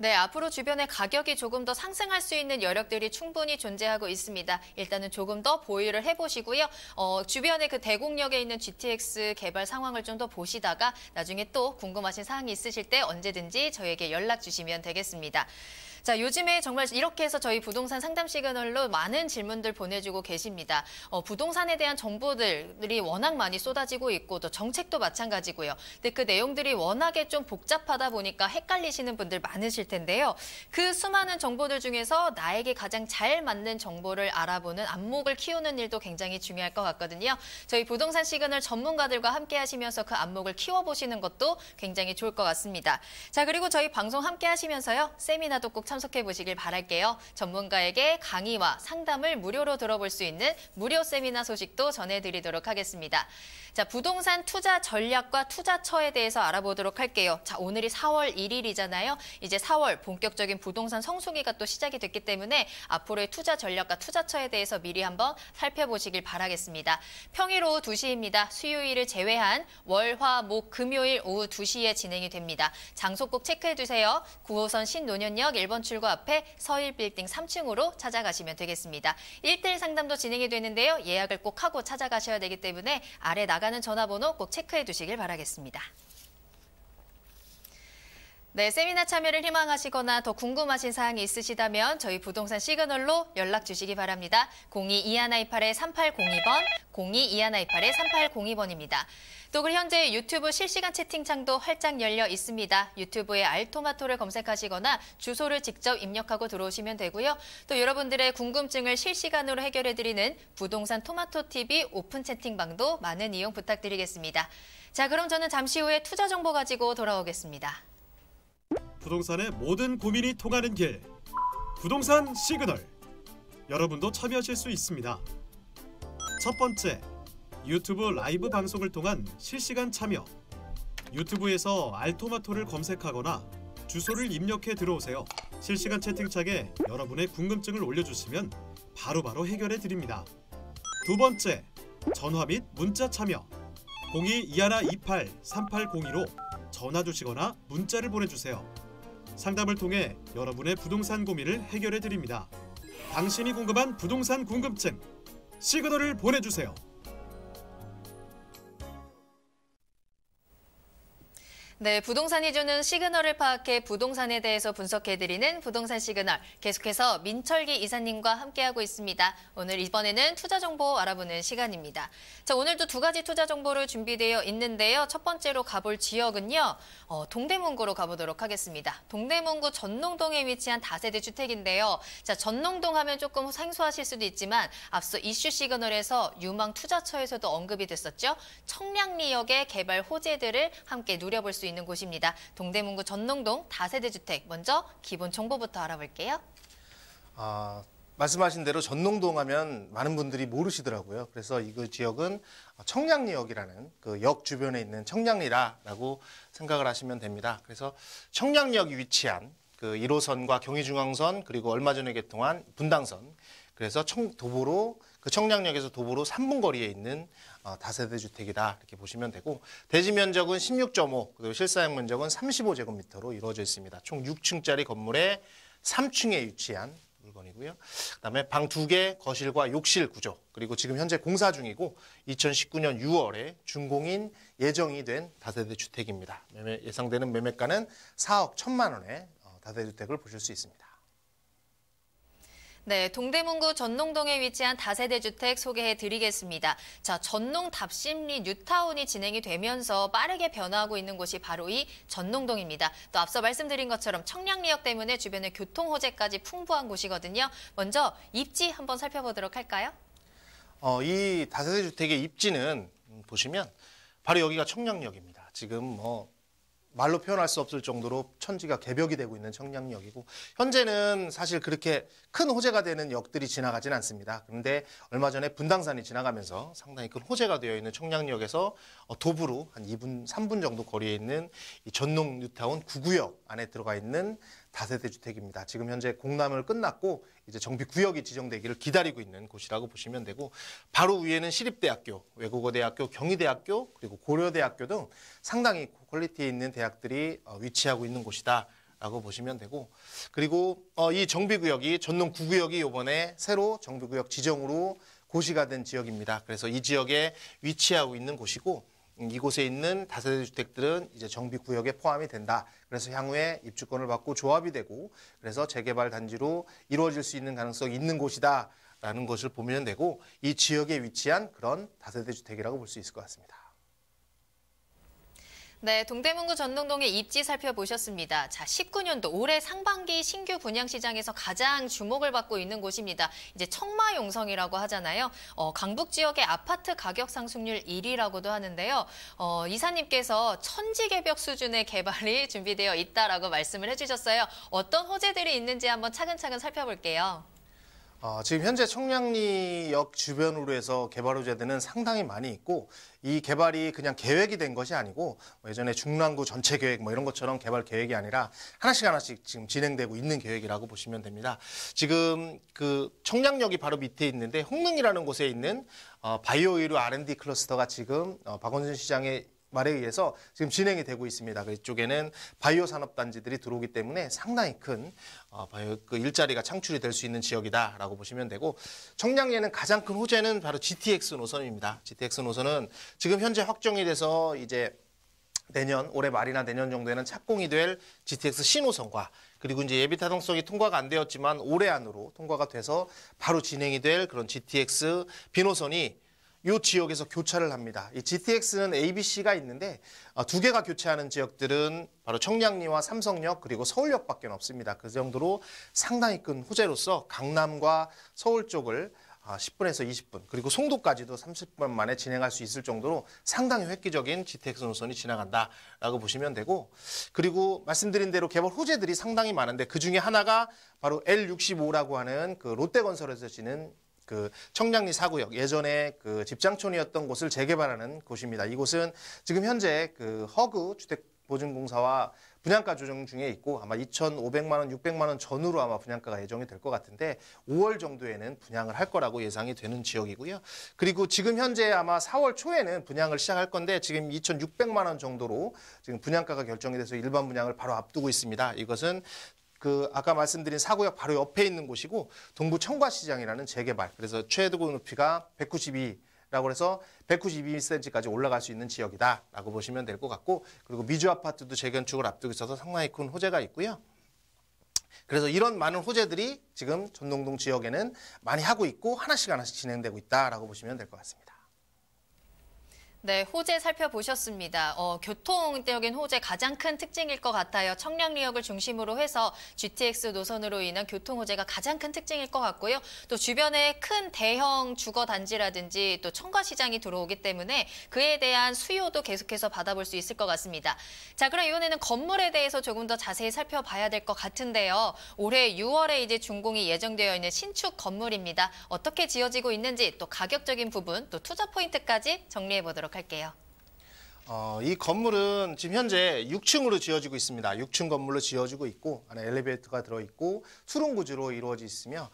네, 앞으로 주변에 가격이 조금 더 상승할 수 있는 여력들이 충분히 존재하고 있습니다. 일단은 조금 더 보유를 해보시고요. 주변에 그 대곡역에 있는 GTX 개발 상황을 좀 더 보시다가 나중에 또 궁금하신 사항이 있으실 때 언제든지 저에게 연락 주시면 되겠습니다. 자, 요즘에 정말 이렇게 해서 저희 부동산 상담 시그널로 많은 질문들 보내주고 계십니다. 부동산에 대한 정보들이 워낙 많이 쏟아지고 있고 또 정책도 마찬가지고요. 근데 그 내용들이 워낙에 좀 복잡하다 보니까 헷갈리시는 분들 많으실 텐데요. 그 수많은 정보들 중에서 나에게 가장 잘 맞는 정보를 알아보는 안목을 키우는 일도 굉장히 중요할 것 같거든요. 저희 부동산 시그널 전문가들과 함께 하시면서 그 안목을 키워보시는 것도 굉장히 좋을 것 같습니다. 자, 그리고 저희 방송 함께 하시면서요. 세미나도 꼭 참석해 보시길 바랄게요. 전문가에게 강의와 상담을 무료로 들어볼 수 있는 무료 세미나 소식도 전해드리도록 하겠습니다. 자, 부동산 투자 전략과 투자처에 대해서 알아보도록 할게요. 자, 오늘이 4월 1일이잖아요. 이제 4월 본격적인 부동산 성수기가 또 시작이 됐기 때문에 앞으로의 투자 전략과 투자처에 대해서 미리 한번 살펴보시길 바라겠습니다. 평일 오후 2시입니다. 수요일을 제외한 월, 화, 목, 금요일 오후 2시에 진행이 됩니다. 장소 꼭 체크해 두세요. 9호선 신논현역 1번 출구 앞에 서일빌딩 3층으로 찾아가시면 되겠습니다. 1대1 상담도 진행이 되는데요. 예약을 꼭 하고 찾아가셔야 되기 때문에 아래 나가는 전화번호 꼭 체크해 두시길 바라겠습니다. 네, 세미나 참여를 희망하시거나 더 궁금하신 사항이 있으시다면 저희 부동산 시그널로 연락 주시기 바랍니다. 02-2128-3802번, 02-2128-3802번입니다. 또 현재 유튜브 실시간 채팅창도 활짝 열려 있습니다. 유튜브에 알토마토를 검색하시거나 주소를 직접 입력하고 들어오시면 되고요. 또 여러분들의 궁금증을 실시간으로 해결해드리는 부동산 토마토TV 오픈 채팅방도 많은 이용 부탁드리겠습니다. 자, 그럼 저는 잠시 후에 투자 정보 가지고 돌아오겠습니다. 부동산의 모든 고민이 통하는 길, 부동산 시그널. 여러분도 참여하실 수 있습니다. 첫 번째, 유튜브 라이브 방송을 통한 실시간 참여. 유튜브에서 알토마토를 검색하거나 주소를 입력해 들어오세요. 실시간 채팅창에 여러분의 궁금증을 올려주시면 바로바로 해결해 드립니다. 두 번째, 전화 및 문자 참여. 02-2128-3802로 전화 주시거나 문자를 보내주세요. 상담을 통해 여러분의 부동산 고민을 해결해 드립니다. 당신이 궁금한 부동산 궁금증, 시그널을 보내주세요. 네, 부동산이 주는 시그널을 파악해 부동산에 대해서 분석해드리는 부동산 시그널. 계속해서 민철기 이사님과 함께하고 있습니다. 오늘 이번에는 투자 정보 알아보는 시간입니다. 자, 오늘도 두 가지 투자 정보를 준비되어 있는데요. 첫 번째로 가볼 지역은요. 동대문구로 가보도록 하겠습니다. 동대문구 전농동에 위치한 다세대 주택인데요. 자, 전농동 하면 조금 생소하실 수도 있지만 앞서 이슈 시그널에서 유망 투자처에서도 언급이 됐었죠. 청량리역의 개발 호재들을 함께 누려볼 수 있는 곳입니다. 동대문구 전농동 다세대 주택, 먼저 기본 정보부터 알아볼게요. 말씀하신 대로 전농동 하면 많은 분들이 모르시더라고요. 그래서 이 지역은 청량리역이라는 그 역 주변에 있는 청량리라고 생각을 하시면 됩니다. 그래서 청량리역이 위치한 그 1호선과 경의중앙선 그리고 얼마 전에 개통한 분당선, 그래서 도보로 그 청량역에서 도보로 3분 거리에 있는 다세대 주택이다 이렇게 보시면 되고, 대지 면적은 16.5, 그리고 실사용 면적은 35제곱미터로 이루어져 있습니다. 총 6층짜리 건물의 3층에 위치한 물건이고요. 그다음에 방 2개, 거실과 욕실 구조, 그리고 지금 현재 공사 중이고 2019년 6월에 준공인 예정이 된 다세대 주택입니다. 예상되는 매매가는 4억 1천만 원의 다세대 주택을 보실 수 있습니다. 네, 동대문구 전농동에 위치한 다세대 주택 소개해드리겠습니다. 자, 전농 답심리 뉴타운이 진행이 되면서 빠르게 변화하고 있는 곳이 바로 이 전농동입니다. 또 앞서 말씀드린 것처럼 청량리역 때문에 주변에 교통 호재까지 풍부한 곳이거든요. 먼저 입지 한번 살펴보도록 할까요? 이 다세대 주택의 입지는 보시면 바로 여기가 청량리역입니다. 지금 말로 표현할 수 없을 정도로 천지가 개벽이 되고 있는 청량리역이고, 현재는 사실 그렇게 큰 호재가 되는 역들이 지나가진 않습니다. 그런데 얼마 전에 분당산이 지나가면서 상당히 큰 호재가 되어 있는 청량리역에서 도보로 한 2분, 3분 정도 거리에 있는 이 전농 뉴타운 9구역 안에 들어가 있는 다세대 주택입니다. 지금 현재 공람을 끝났고 이제 정비 구역이 지정되기를 기다리고 있는 곳이라고 보시면 되고, 바로 위에는 시립대학교, 외국어대학교, 경희대학교, 그리고 고려대학교 등 상당히 퀄리티 있는 대학들이 위치하고 있는 곳이다 라고 보시면 되고, 그리고 이 정비구역이 전농 9구역이 이번에 새로 정비구역 지정으로 고시가 된 지역입니다. 그래서 이 지역에 위치하고 있는 곳이고, 이곳에 있는 다세대 주택들은 이제 정비 구역에 포함이 된다. 그래서 향후에 입주권을 받고 조합이 되고 그래서 재개발 단지로 이루어질 수 있는 가능성이 있는 곳이다라는 것을 보면 되고 이 지역에 위치한 그런 다세대 주택이라고 볼 수 있을 것 같습니다. 네, 동대문구 전동동의 입지 살펴보셨습니다. 자, 19년도 올해 상반기 신규 분양 시장에서 가장 주목을 받고 있는 곳입니다. 이제 청마용성이라고 하잖아요. 강북 지역의 아파트 가격 상승률 1위라고도 하는데요. 이사님께서 천지개벽 수준의 개발이 준비되어 있다라고 말씀을 해주셨어요. 어떤 호재들이 있는지 한번 차근차근 살펴볼게요. 지금 현재 청량리역 주변으로 해서 개발 호재들은 상당히 많이 있고 이 개발이 그냥 계획이 된 것이 아니고 예전에 중랑구 전체 계획 이런 것처럼 개발 계획이 아니라 하나씩 지금 진행되고 있는 계획이라고 보시면 됩니다. 지금 그 청량역이 바로 밑에 있는데 홍릉이라는 곳에 있는 바이오 의료 R&D 클러스터가 지금 박원순 시장의 말에 의해서 지금 진행이 되고 있습니다. 그쪽에는 바이오 산업 단지들이 들어오기 때문에 상당히 큰 그 일자리가 창출이 될 수 있는 지역이다라고 보시면 되고 청량리에는 가장 큰 호재는 바로 GTX 노선입니다. GTX 노선은 지금 현재 확정이 돼서 이제 올해 말이나 내년 정도에는 착공이 될 GTX 신호선과 그리고 이제 예비 타당성이 통과가 안 되었지만 올해 안으로 통과가 돼서 바로 진행이 될 그런 GTX B노선이 이 지역에서 교차를 합니다. 이 GTX는 ABC가 있는데 두 개가 교차하는 지역들은 바로 청량리와 삼성역 그리고 서울역밖에 없습니다. 그 정도로 상당히 큰 호재로서 강남과 서울 쪽을 10분에서 20분 그리고 송도까지도 30분 만에 진행할 수 있을 정도로 상당히 획기적인 GTX 노선이 지나간다라고 보시면 되고 그리고 말씀드린 대로 개발 호재들이 상당히 많은데 그중에 하나가 바로 L65라고 하는 그 롯데건설에서 지는 그 청량리 4구역 예전에 그 집장촌이었던 곳을 재개발하는 곳입니다. 이곳은 지금 현재 그 허그 주택보증공사와 분양가 조정 중에 있고 아마 2,500만 원, 600만 원 전후로 아마 분양가가 예정이 될 것 같은데 5월 정도에는 분양을 할 거라고 예상이 되는 지역이고요. 그리고 지금 현재 아마 4월 초에는 분양을 시작할 건데 지금 2,600만 원 정도로 지금 분양가가 결정이 돼서 일반 분양을 바로 앞두고 있습니다. 이것은 그 아까 말씀드린 4구역 바로 옆에 있는 곳이고 동부 청과시장이라는 재개발 그래서 최대 높이가 192라고 해서 192cm까지 올라갈 수 있는 지역이다라고 보시면 될 것 같고 그리고 미주 아파트도 재건축을 앞두고 있어서 상당히 큰 호재가 있고요. 그래서 이런 많은 호재들이 지금 전동동 지역에는 많이 하고 있고 하나씩 진행되고 있다라고 보시면 될 것 같습니다. 네, 호재 살펴보셨습니다. 교통적인 호재 가장 큰 특징일 것 같아요. 청량리역을 중심으로 해서 GTX 노선으로 인한 교통 호재가 가장 큰 특징일 것 같고요. 또 주변에 큰 대형 주거 단지라든지 또 청과시장이 들어오기 때문에 그에 대한 수요도 계속해서 받아볼 수 있을 것 같습니다. 자, 그럼 이번에는 건물에 대해서 조금 더 자세히 살펴봐야 될 것 같은데요. 올해 6월에 이제 준공이 예정되어 있는 신축 건물입니다. 어떻게 지어지고 있는지 또 가격적인 부분 또 투자 포인트까지 정리해 보도록 할게요. 이 건물은 지금 현재 6층으로 지어지고 있습니다. 6층 건물로 지어지고 있고 안에 엘리베이터가 들어있고 투룸 구조로 이루어져 있으며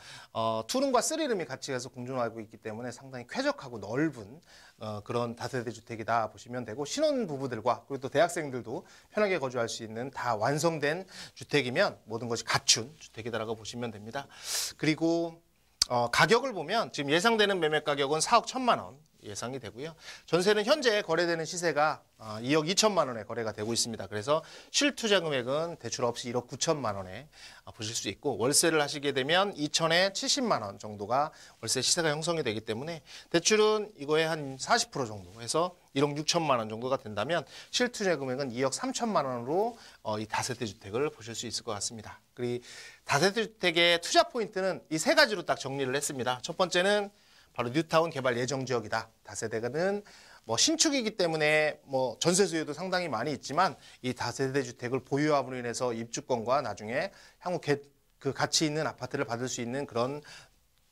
투룸과 쓰리룸이 같이 해서 공존하고 있기 때문에 상당히 쾌적하고 넓은 그런 다세대 주택이다 보시면 되고 신혼부부들과 그리고 또 대학생들도 편하게 거주할 수 있는 다 완성된 주택이면 모든 것이 갖춘 주택이다라고 보시면 됩니다. 그리고 가격을 보면 지금 예상되는 매매 가격은 4억 1천만 원 예상이 되고요. 전세는 현재 거래되는 시세가 2억 2천만 원에 거래가 되고 있습니다. 그래서 실투자 금액은 대출 없이 1억 9천만 원에 보실 수 있고 월세를 하시게 되면 2천에 70만 원 정도가 월세 시세가 형성이 되기 때문에 대출은 이거에 한 40% 정도 해서 1억 6천만 원 정도가 된다면 실투자 금액은 2억 3천만 원으로 이 다세대 주택을 보실 수 있을 것 같습니다. 그리고 다세대 주택의 투자 포인트는 이 세 가지로 딱 정리를 했습니다. 첫 번째는 바로 뉴타운 개발 예정 지역이다. 다세대는 신축이기 때문에 전세 수요도 상당히 많이 있지만 이 다세대 주택을 보유함으로 인해서 입주권과 나중에 향후 그 가치 있는 아파트를 받을 수 있는 그런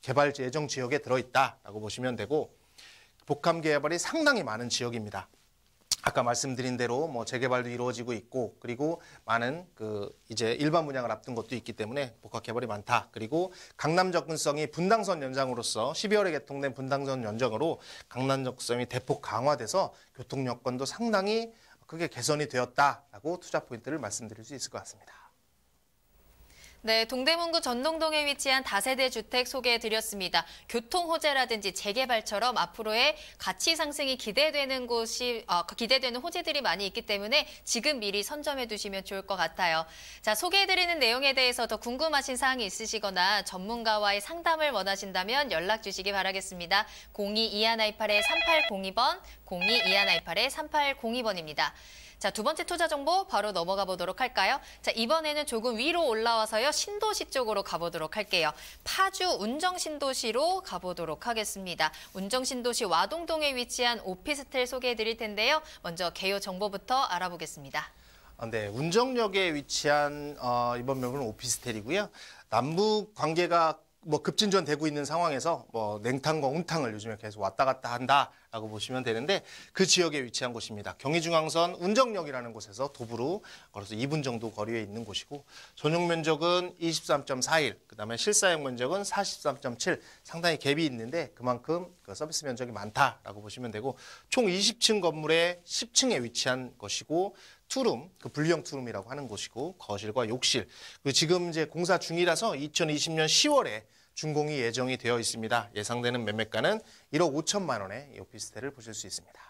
개발 예정 지역에 들어있다라고 보시면 되고 복합 개발이 상당히 많은 지역입니다. 아까 말씀드린 대로 재개발도 이루어지고 있고 그리고 많은 이제 일반 분양을 앞둔 것도 있기 때문에 복합 개발이 많다. 그리고 강남 접근성이 분당선 연장으로서 12월에 개통된 분당선 연장으로 강남 접근성이 대폭 강화돼서 교통 여건도 상당히 크게 개선이 되었다라고 투자 포인트를 말씀드릴 수 있을 것 같습니다. 네, 동대문구 전동동에 위치한 다세대 주택 소개해드렸습니다. 교통 호재라든지 재개발처럼 앞으로의 가치 상승이 기대되는 기대되는 호재들이 많이 있기 때문에 지금 미리 선점해 두시면 좋을 것 같아요. 자, 소개해드리는 내용에 대해서 더 궁금하신 사항이 있으시거나 전문가와의 상담을 원하신다면 연락 주시기 바라겠습니다. 02-2128-3802번, 02-2128-3802번입니다. 자, 두 번째 투자 정보 바로 넘어가 보도록 할까요? 자, 이번에는 조금 위로 올라와서요. 신도시 쪽으로 가보도록 할게요. 파주 운정신도시로 가보도록 하겠습니다. 운정신도시 와동동에 위치한 오피스텔 소개해 드릴 텐데요. 먼저 개요 정보부터 알아보겠습니다. 네, 운정역에 위치한 이번 매물은 오피스텔이고요. 남북 관계가 급진전되고 있는 상황에서 냉탕과 온탕을 요즘에 계속 왔다 갔다 한다라고 보시면 되는데 그 지역에 위치한 곳입니다. 경의중앙선 운정역이라는 곳에서 도보로 걸어서 2분 정도 거리에 있는 곳이고 전용 면적은 23.41, 그다음에 실사용 면적은 43.7, 상당히 갭이 있는데 그만큼 그 서비스 면적이 많다라고 보시면 되고 총 20층 건물의 10층에 위치한 것이고 투룸, 그 분리형 투룸이라고 하는 곳이고 거실과 욕실. 그리고 지금 이제 공사 중이라서 2020년 10월에 준공이 예정이 되어 있습니다. 예상되는 매매가는 1억 5천만 원에 이 오피스텔을 보실 수 있습니다.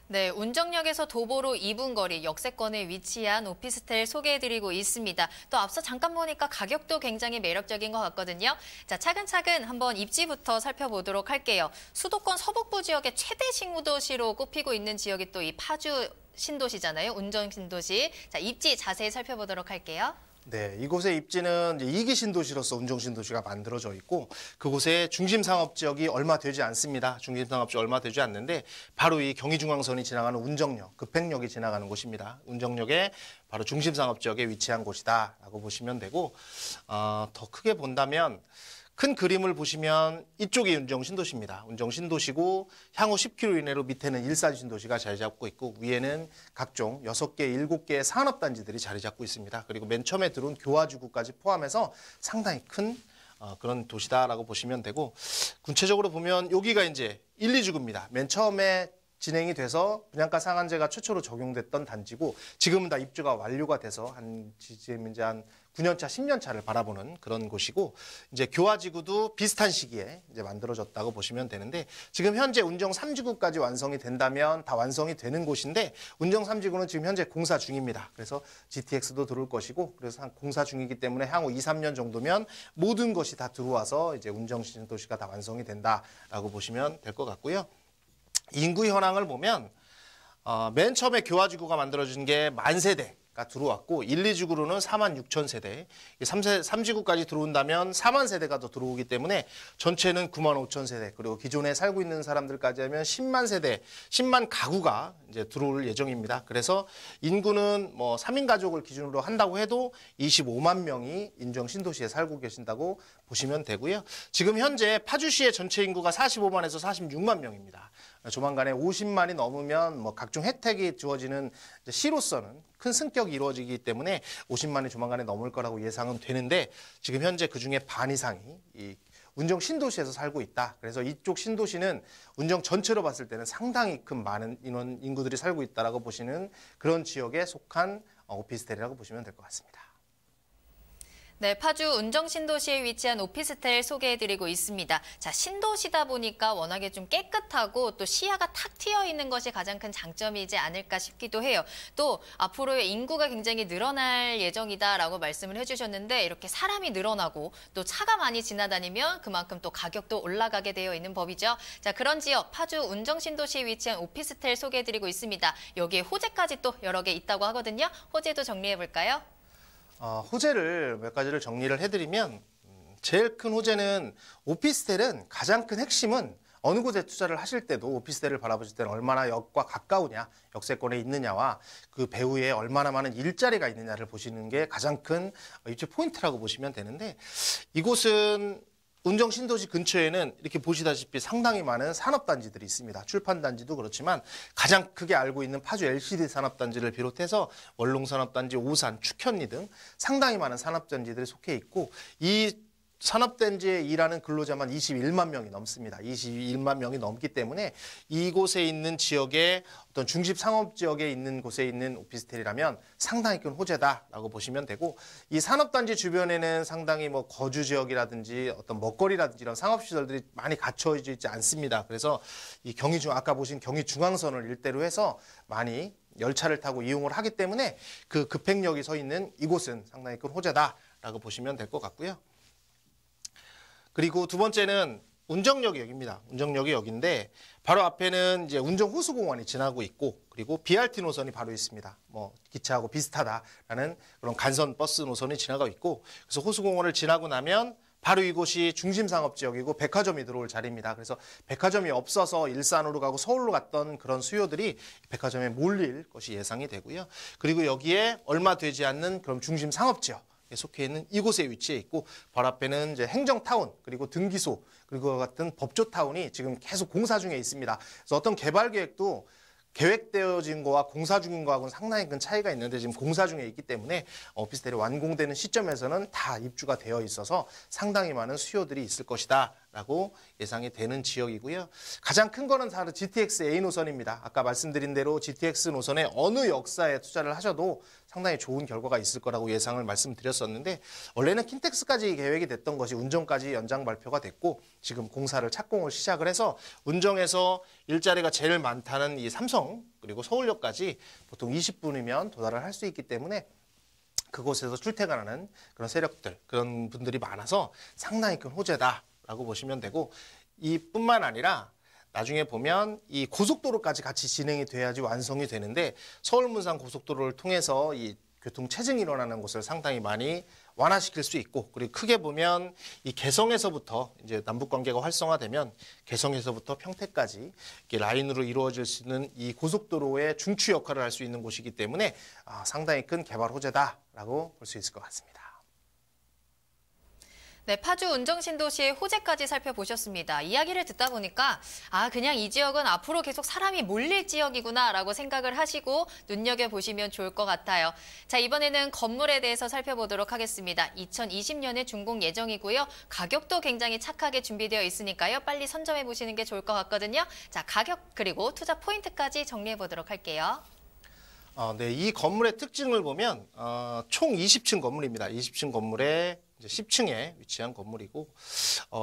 네, 운정역에서 도보로 2분 거리 역세권에 위치한 오피스텔 소개해드리고 있습니다. 또 앞서 잠깐 보니까 가격도 굉장히 매력적인 것 같거든요. 자, 차근차근 한번 입지부터 살펴보도록 할게요. 수도권 서북부 지역의 최대 신도시로 꼽히고 있는 지역이 또 이 파주 신도시잖아요. 운정신도시. 자, 입지 자세히 살펴보도록 할게요. 네, 이곳의 입지는 이제 2기 신도시로서 운정신도시가 만들어져 있고 그곳의 중심상업지역이 얼마 되지 않습니다. 중심상업지역 얼마 되지 않는데 바로 이 경의중앙선이 지나가는 운정역, 급행역이 지나가는 곳입니다. 운정역의 바로 중심상업지역에 위치한 곳이다라고 보시면 되고 더 크게 본다면 큰 그림을 보시면 이쪽이 운정신도시입니다. 운정신도시고 향후 10km 이내로 밑에는 일산신도시가 자리 잡고 있고 위에는 각종 6개, 7개의 산업단지들이 자리 잡고 있습니다. 그리고 맨 처음에 들어온 교화지구까지 포함해서 상당히 큰 그런 도시다라고 보시면 되고 구체적으로 보면 여기가 이제 1, 2주구입니다. 맨 처음에 진행이 돼서 분양가 상한제가 최초로 적용됐던 단지고 지금은 다 입주가 완료가 돼서 지금 이제 한 9년차, 10년차를 바라보는 그런 곳이고 이제 교화지구도 비슷한 시기에 이제 만들어졌다고 보시면 되는데 지금 현재 운정 3지구까지 완성이 된다면 다 완성이 되는 곳인데 운정 3지구는 지금 현재 공사 중입니다. 그래서 GTX도 들어올 것이고 그래서 공사 중이기 때문에 향후 2, 3년 정도면 모든 것이 다 들어와서 이제 운정 신도시가 다 완성이 된다라고 보시면 될 것 같고요. 인구 현황을 보면 맨 처음에 교화지구가 만들어진 게 10,000세대가 들어왔고 1, 2지구로는 46,000세대, 3지구까지 들어온다면 4만 세대가 더 들어오기 때문에 전체는 95,000세대 그리고 기존에 살고 있는 사람들까지 하면 10만 세대, 10만 가구가 이제 들어올 예정입니다. 그래서 인구는 3인 가족을 기준으로 한다고 해도 25만 명이 인정 신도시에 살고 계신다고 보시면 되고요. 지금 현재 파주시의 전체 인구가 45만에서 46만 명입니다. 조만간에 50만이 넘으면 각종 혜택이 주어지는 시로서는 큰 승격이 이루어지기 때문에 50만이 조만간에 넘을 거라고 예상은 되는데 지금 현재 그중에 반 이상이 이 운정 신도시에서 살고 있다. 그래서 이쪽 신도시는 운정 전체로 봤을 때는 상당히 큰 많은 인구들이 살고 있다라고 보시는 그런 지역에 속한 오피스텔이라고 보시면 될 것 같습니다. 네, 파주 운정신도시에 위치한 오피스텔 소개해드리고 있습니다. 자, 신도시다 보니까 워낙에 좀 깨끗하고 또 시야가 탁 트여 있는 것이 가장 큰 장점이지 않을까 싶기도 해요. 또 앞으로의 인구가 굉장히 늘어날 예정이다라고 말씀을 해주셨는데 이렇게 사람이 늘어나고 또 차가 많이 지나다니면 그만큼 또 가격도 올라가게 되어 있는 법이죠. 자, 그런 지역 파주 운정신도시에 위치한 오피스텔 소개해드리고 있습니다. 여기에 호재까지 또 여러 개 있다고 하거든요. 호재도 정리해볼까요? 호재를 몇 가지를 정리를 해드리면 제일 큰 호재는 오피스텔은 가장 큰 핵심은 어느 곳에 투자를 하실 때도 오피스텔을 바라보실 때는 얼마나 역과 가까우냐, 역세권에 있느냐와 그 배후에 얼마나 많은 일자리가 있느냐를 보시는 게 가장 큰 입지 포인트라고 보시면 되는데 이곳은 운정 신도시 근처에는 이렇게 보시다시피 상당히 많은 산업단지들이 있습니다. 출판단지도 그렇지만 가장 크게 알고 있는 파주 LCD 산업단지를 비롯해서 원롱산업단지, 오산, 축현리 등 상당히 많은 산업단지들이 속해 있고 이 산업단지에 일하는 근로자만 21만 명이 넘습니다. 21만 명이 넘기 때문에 이곳에 있는 지역의 어떤 중심 상업 지역에 있는 곳에 있는 오피스텔이라면 상당히 큰 호재다라고 보시면 되고, 이 산업단지 주변에는 상당히 뭐 거주 지역이라든지 어떤 먹거리라든지 이런 상업시설들이 많이 갖춰져 있지 않습니다. 그래서 이 아까 보신 경의중앙선을 일대로 해서 많이 열차를 타고 이용을 하기 때문에 그 급행역이 서 있는 이곳은 상당히 큰 호재다라고 보시면 될 것 같고요. 그리고 두 번째는 운정역이 여기입니다. 운정역이 여기인데 바로 앞에는 이제 운정호수공원이 지나고 있고, 그리고 BRT 노선이 바로 있습니다. 뭐 기차하고 비슷하다라는 그런 간선 버스 노선이 지나가고 있고, 그래서 호수공원을 지나고 나면 바로 이곳이 중심상업지역이고 백화점이 들어올 자리입니다. 그래서 백화점이 없어서 일산으로 가고 서울로 갔던 그런 수요들이 백화점에 몰릴 것이 예상이 되고요. 그리고 여기에 얼마 되지 않는 그런 중심상업지역 속해 있는 이곳에 위치해 있고, 바로 앞에는 이제 행정타운, 그리고 등기소, 그리고 같은 법조타운이 지금 계속 공사 중에 있습니다. 그래서 어떤 개발 계획도 계획되어진 거와 공사 중인 거하고는 상당히 큰 차이가 있는데 지금 공사 중에 있기 때문에 오피스텔이 완공되는 시점에서는 다 입주가 되어 있어서 상당히 많은 수요들이 있을 것이다 라고 예상이 되는 지역이고요. 가장 큰 거는 바로 GTX A 노선입니다. 아까 말씀드린 대로 GTX 노선에 어느 역사에 투자를 하셔도 상당히 좋은 결과가 있을 거라고 예상을 말씀드렸었는데, 원래는 킨텍스까지 계획이 됐던 것이 운정까지 연장 발표가 됐고, 지금 공사를 착공을 시작을 해서 운정에서 일자리가 제일 많다는 이 삼성 그리고 서울역까지 보통 20분이면 도달을 할 수 있기 때문에 그곳에서 출퇴근하는 그런 세력들, 그런 분들이 많아서 상당히 큰 호재다라고 보시면 되고, 이뿐만 아니라 나중에 보면 이 고속도로까지 같이 진행이 돼야지 완성이 되는데, 서울문산 고속도로를 통해서 이 교통 체증이 일어나는 곳을 상당히 많이 완화시킬 수 있고, 그리고 크게 보면 이 개성에서부터 이제 남북 관계가 활성화되면 개성에서부터 평택까지 이렇게 라인으로 이루어질 수 있는 이 고속도로의 중추 역할을 할 수 있는 곳이기 때문에 상당히 큰 개발 호재다라고 볼 수 있을 것 같습니다. 네, 파주 운정신도시의 호재까지 살펴보셨습니다. 이야기를 듣다 보니까 그냥 이 지역은 앞으로 계속 사람이 몰릴 지역이구나라고 생각을 하시고 눈여겨보시면 좋을 것 같아요. 자, 이번에는 건물에 대해서 살펴보도록 하겠습니다. 2020년에 준공 예정이고요. 가격도 굉장히 착하게 준비되어 있으니까요. 빨리 선점해보시는 게 좋을 것 같거든요. 자, 가격 그리고 투자 포인트까지 정리해보도록 할게요. 네, 이 건물의 특징을 보면 총 20층 건물입니다. 20층 건물에 10층에 위치한 건물이고,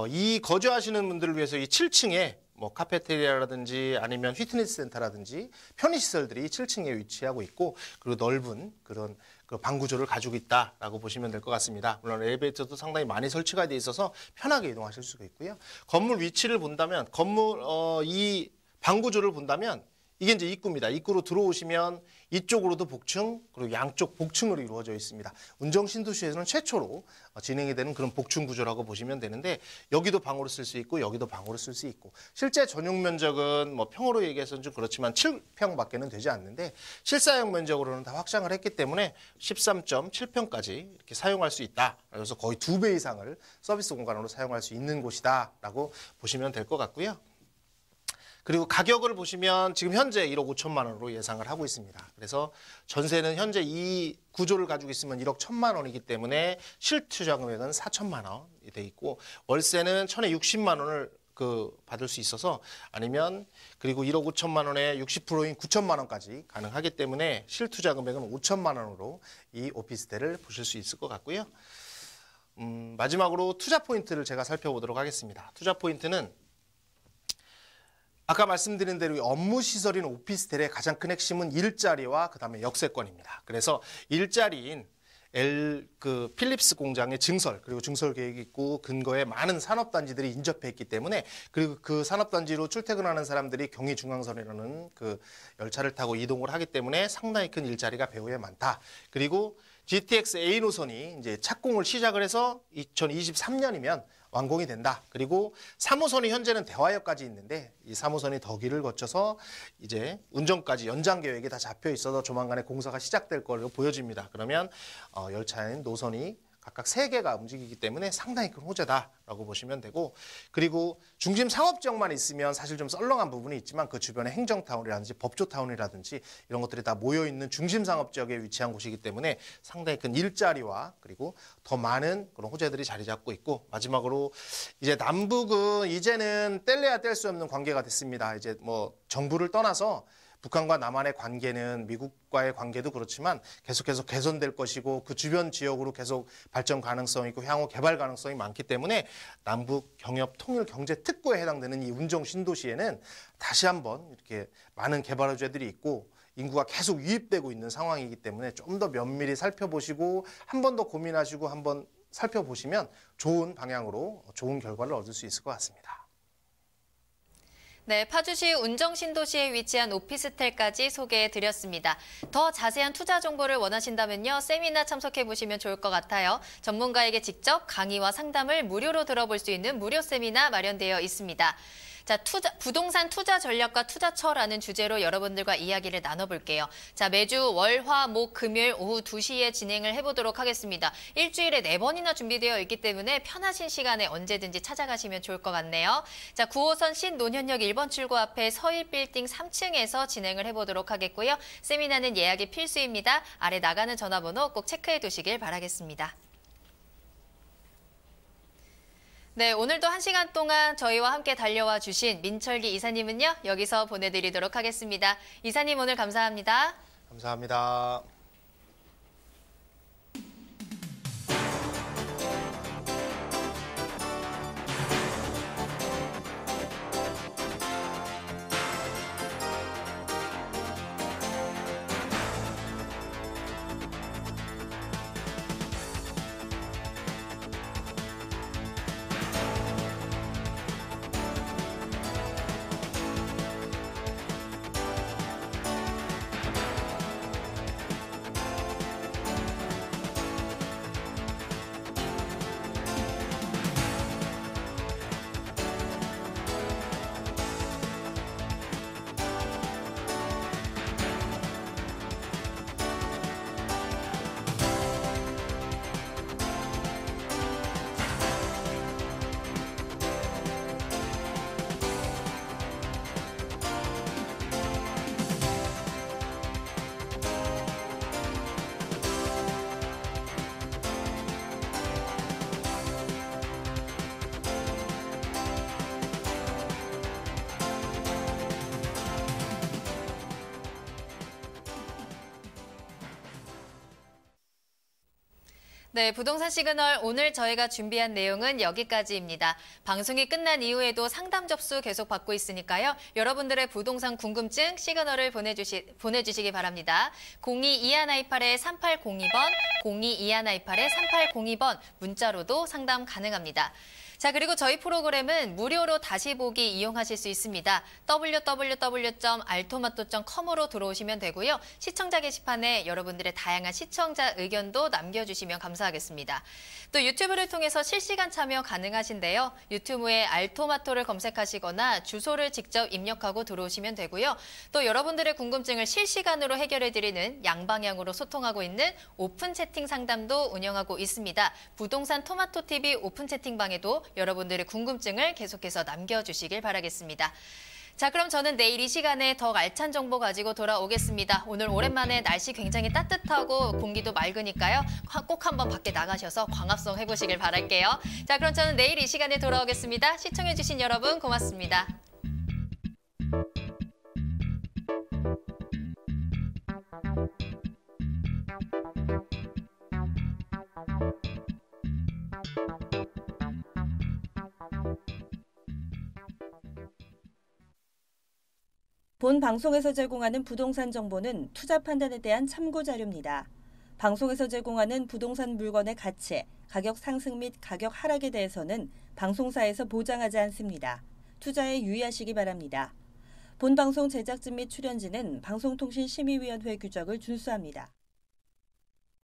이 거주하시는 분들을 위해서 이 7층에 뭐 카페테리아라든지 아니면 피트니스 센터라든지 편의시설들이 7층에 위치하고 있고, 그리고 넓은 그런 방구조를 가지고 있다라고 보시면 될 것 같습니다. 물론 엘리베이터도 상당히 많이 설치가 돼 있어서 편하게 이동하실 수가 있고요. 건물 위치를 본다면, 이 방구조를 본다면 이게 이제 입구입니다. 입구로 들어오시면 이쪽으로도 복층, 그리고 양쪽 복층으로 이루어져 있습니다. 운정신도시에서는 최초로 진행이 되는 그런 복층 구조라고 보시면 되는데, 여기도 방으로 쓸 수 있고 여기도 방으로 쓸 수 있고, 실제 전용 면적은 뭐 평으로 얘기해서는 좀 그렇지만 7평밖에는 되지 않는데, 실사용 면적으로는 다 확장을 했기 때문에 13.7평까지 이렇게 사용할 수 있다. 그래서 거의 2배 이상을 서비스 공간으로 사용할 수 있는 곳이다라고 보시면 될 것 같고요. 그리고 가격을 보시면 지금 현재 1억 5천만 원으로 예상을 하고 있습니다. 그래서 전세는 현재 이 구조를 가지고 있으면 1억 1천만 원이기 때문에 실투자 금액은 4천만 원이 돼 있고, 월세는 1,060만 원을 받을 수 있어서, 아니면 그리고 1억 5천만 원에 60%인 9천만 원까지 가능하기 때문에 실투자 금액은 5천만 원으로 이 오피스텔을 보실 수 있을 것 같고요. 마지막으로 투자 포인트를 제가 살펴보도록 하겠습니다. 투자 포인트는 아까 말씀드린 대로 업무 시설인 오피스텔의 가장 큰 핵심은 일자리와 그다음에 역세권입니다. 그래서 일자리인 필립스 공장의 증설, 그리고 증설 계획이 있고 근거에 많은 산업단지들이 인접해 있기 때문에, 그리고 그 산업단지로 출퇴근하는 사람들이 경의중앙선이라는 그 열차를 타고 이동을 하기 때문에 상당히 큰 일자리가 배후에 많다. 그리고 GTX A 노선이 이제 착공을 시작을 해서 2023년이면 완공이 된다. 그리고 3호선이 현재는 대화역까지 있는데, 이 3호선이 덕일을 거쳐서 이제 운정까지 연장 계획이 다 잡혀 있어서 조만간에 공사가 시작될 걸로 보여집니다. 그러면 열차인 노선이 각각 3개가 움직이기 때문에 상당히 큰 호재다라고 보시면 되고, 그리고 중심 상업지역만 있으면 사실 좀 썰렁한 부분이 있지만 그 주변에 행정타운이라든지 법조타운이라든지 이런 것들이 다 모여있는 중심 상업지역에 위치한 곳이기 때문에 상당히 큰 일자리와 그리고 더 많은 그런 호재들이 자리 잡고 있고, 마지막으로 이제 남북은 이제는 뗄래야 뗄 수 없는 관계가 됐습니다. 이제 뭐 정부를 떠나서 북한과 남한의 관계는 미국과의 관계도 그렇지만 계속해서 개선될 것이고 그 주변 지역으로 계속 발전 가능성이 있고 향후 개발 가능성이 많기 때문에 남북 경협 통일 경제 특구에 해당되는 이 운정 신도시에는 다시 한번 이렇게 많은 개발 호재들이 있고 인구가 계속 유입되고 있는 상황이기 때문에 좀 더 면밀히 살펴보시고 한 번 더 고민하시고 한번 살펴보시면 좋은 방향으로 좋은 결과를 얻을 수 있을 것 같습니다. 네, 파주시 운정신도시에 위치한 오피스텔까지 소개해드렸습니다. 더 자세한 투자 정보를 원하신다면요, 세미나 참석해보시면 좋을 것 같아요. 전문가에게 직접 강의와 상담을 무료로 들어볼 수 있는 무료 세미나 마련되어 있습니다. 자, 부동산 투자 전략과 투자처라는 주제로 여러분들과 이야기를 나눠볼게요. 자, 매주 월, 화, 목, 금요일 오후 2시에 진행을 해보도록 하겠습니다. 일주일에 4번이나 준비되어 있기 때문에 편하신 시간에 언제든지 찾아가시면 좋을 것 같네요. 자, 9호선 신논현역 1번 출구 앞에 서일빌딩 3층에서 진행을 해보도록 하겠고요. 세미나는 예약이 필수입니다. 아래 나가는 전화번호 꼭 체크해 두시길 바라겠습니다. 네, 오늘도 1시간 동안 저희와 함께 달려와 주신 민철기 이사님은요, 여기서 보내드리도록 하겠습니다. 이사님 오늘 감사합니다. 감사합니다. 네, 부동산 시그널 오늘 저희가 준비한 내용은 여기까지입니다. 방송이 끝난 이후에도 상담 접수 계속 받고 있으니까요. 여러분들의 부동산 궁금증 시그널을 보내주시기 바랍니다. 022128-3802번, 022128-3802번 문자로도 상담 가능합니다. 자, 그리고 저희 프로그램은 무료로 다시 보기 이용하실 수 있습니다. www.altomato.com으로 들어오시면 되고요. 시청자 게시판에 여러분들의 다양한 시청자 의견도 남겨주시면 감사하겠습니다. 또 유튜브를 통해서 실시간 참여 가능하신데요. 유튜브에 알토마토를 검색하시거나 주소를 직접 입력하고 들어오시면 되고요. 또 여러분들의 궁금증을 실시간으로 해결해드리는 양방향으로 소통하고 있는 오픈 채팅 상담도 운영하고 있습니다. 부동산 토마토TV 오픈 채팅방에도 여러분들의 궁금증을 계속해서 남겨주시길 바라겠습니다. 자, 그럼 저는 내일 이 시간에 더 알찬 정보 가지고 돌아오겠습니다. 오늘 오랜만에 날씨 굉장히 따뜻하고 공기도 맑으니까요. 꼭 한번 밖에 나가셔서 광합성 해보시길 바랄게요. 자, 그럼 저는 내일 이 시간에 돌아오겠습니다. 시청해주신 여러분 고맙습니다. 본 방송에서 제공하는 부동산 정보는 투자 판단에 대한 참고 자료입니다. 방송에서 제공하는 부동산 물건의 가치, 가격 상승 및 가격 하락에 대해서는 방송사에서 보장하지 않습니다. 투자에 유의하시기 바랍니다. 본 방송 제작진 및 출연진은 방송통신심의위원회 규정을 준수합니다.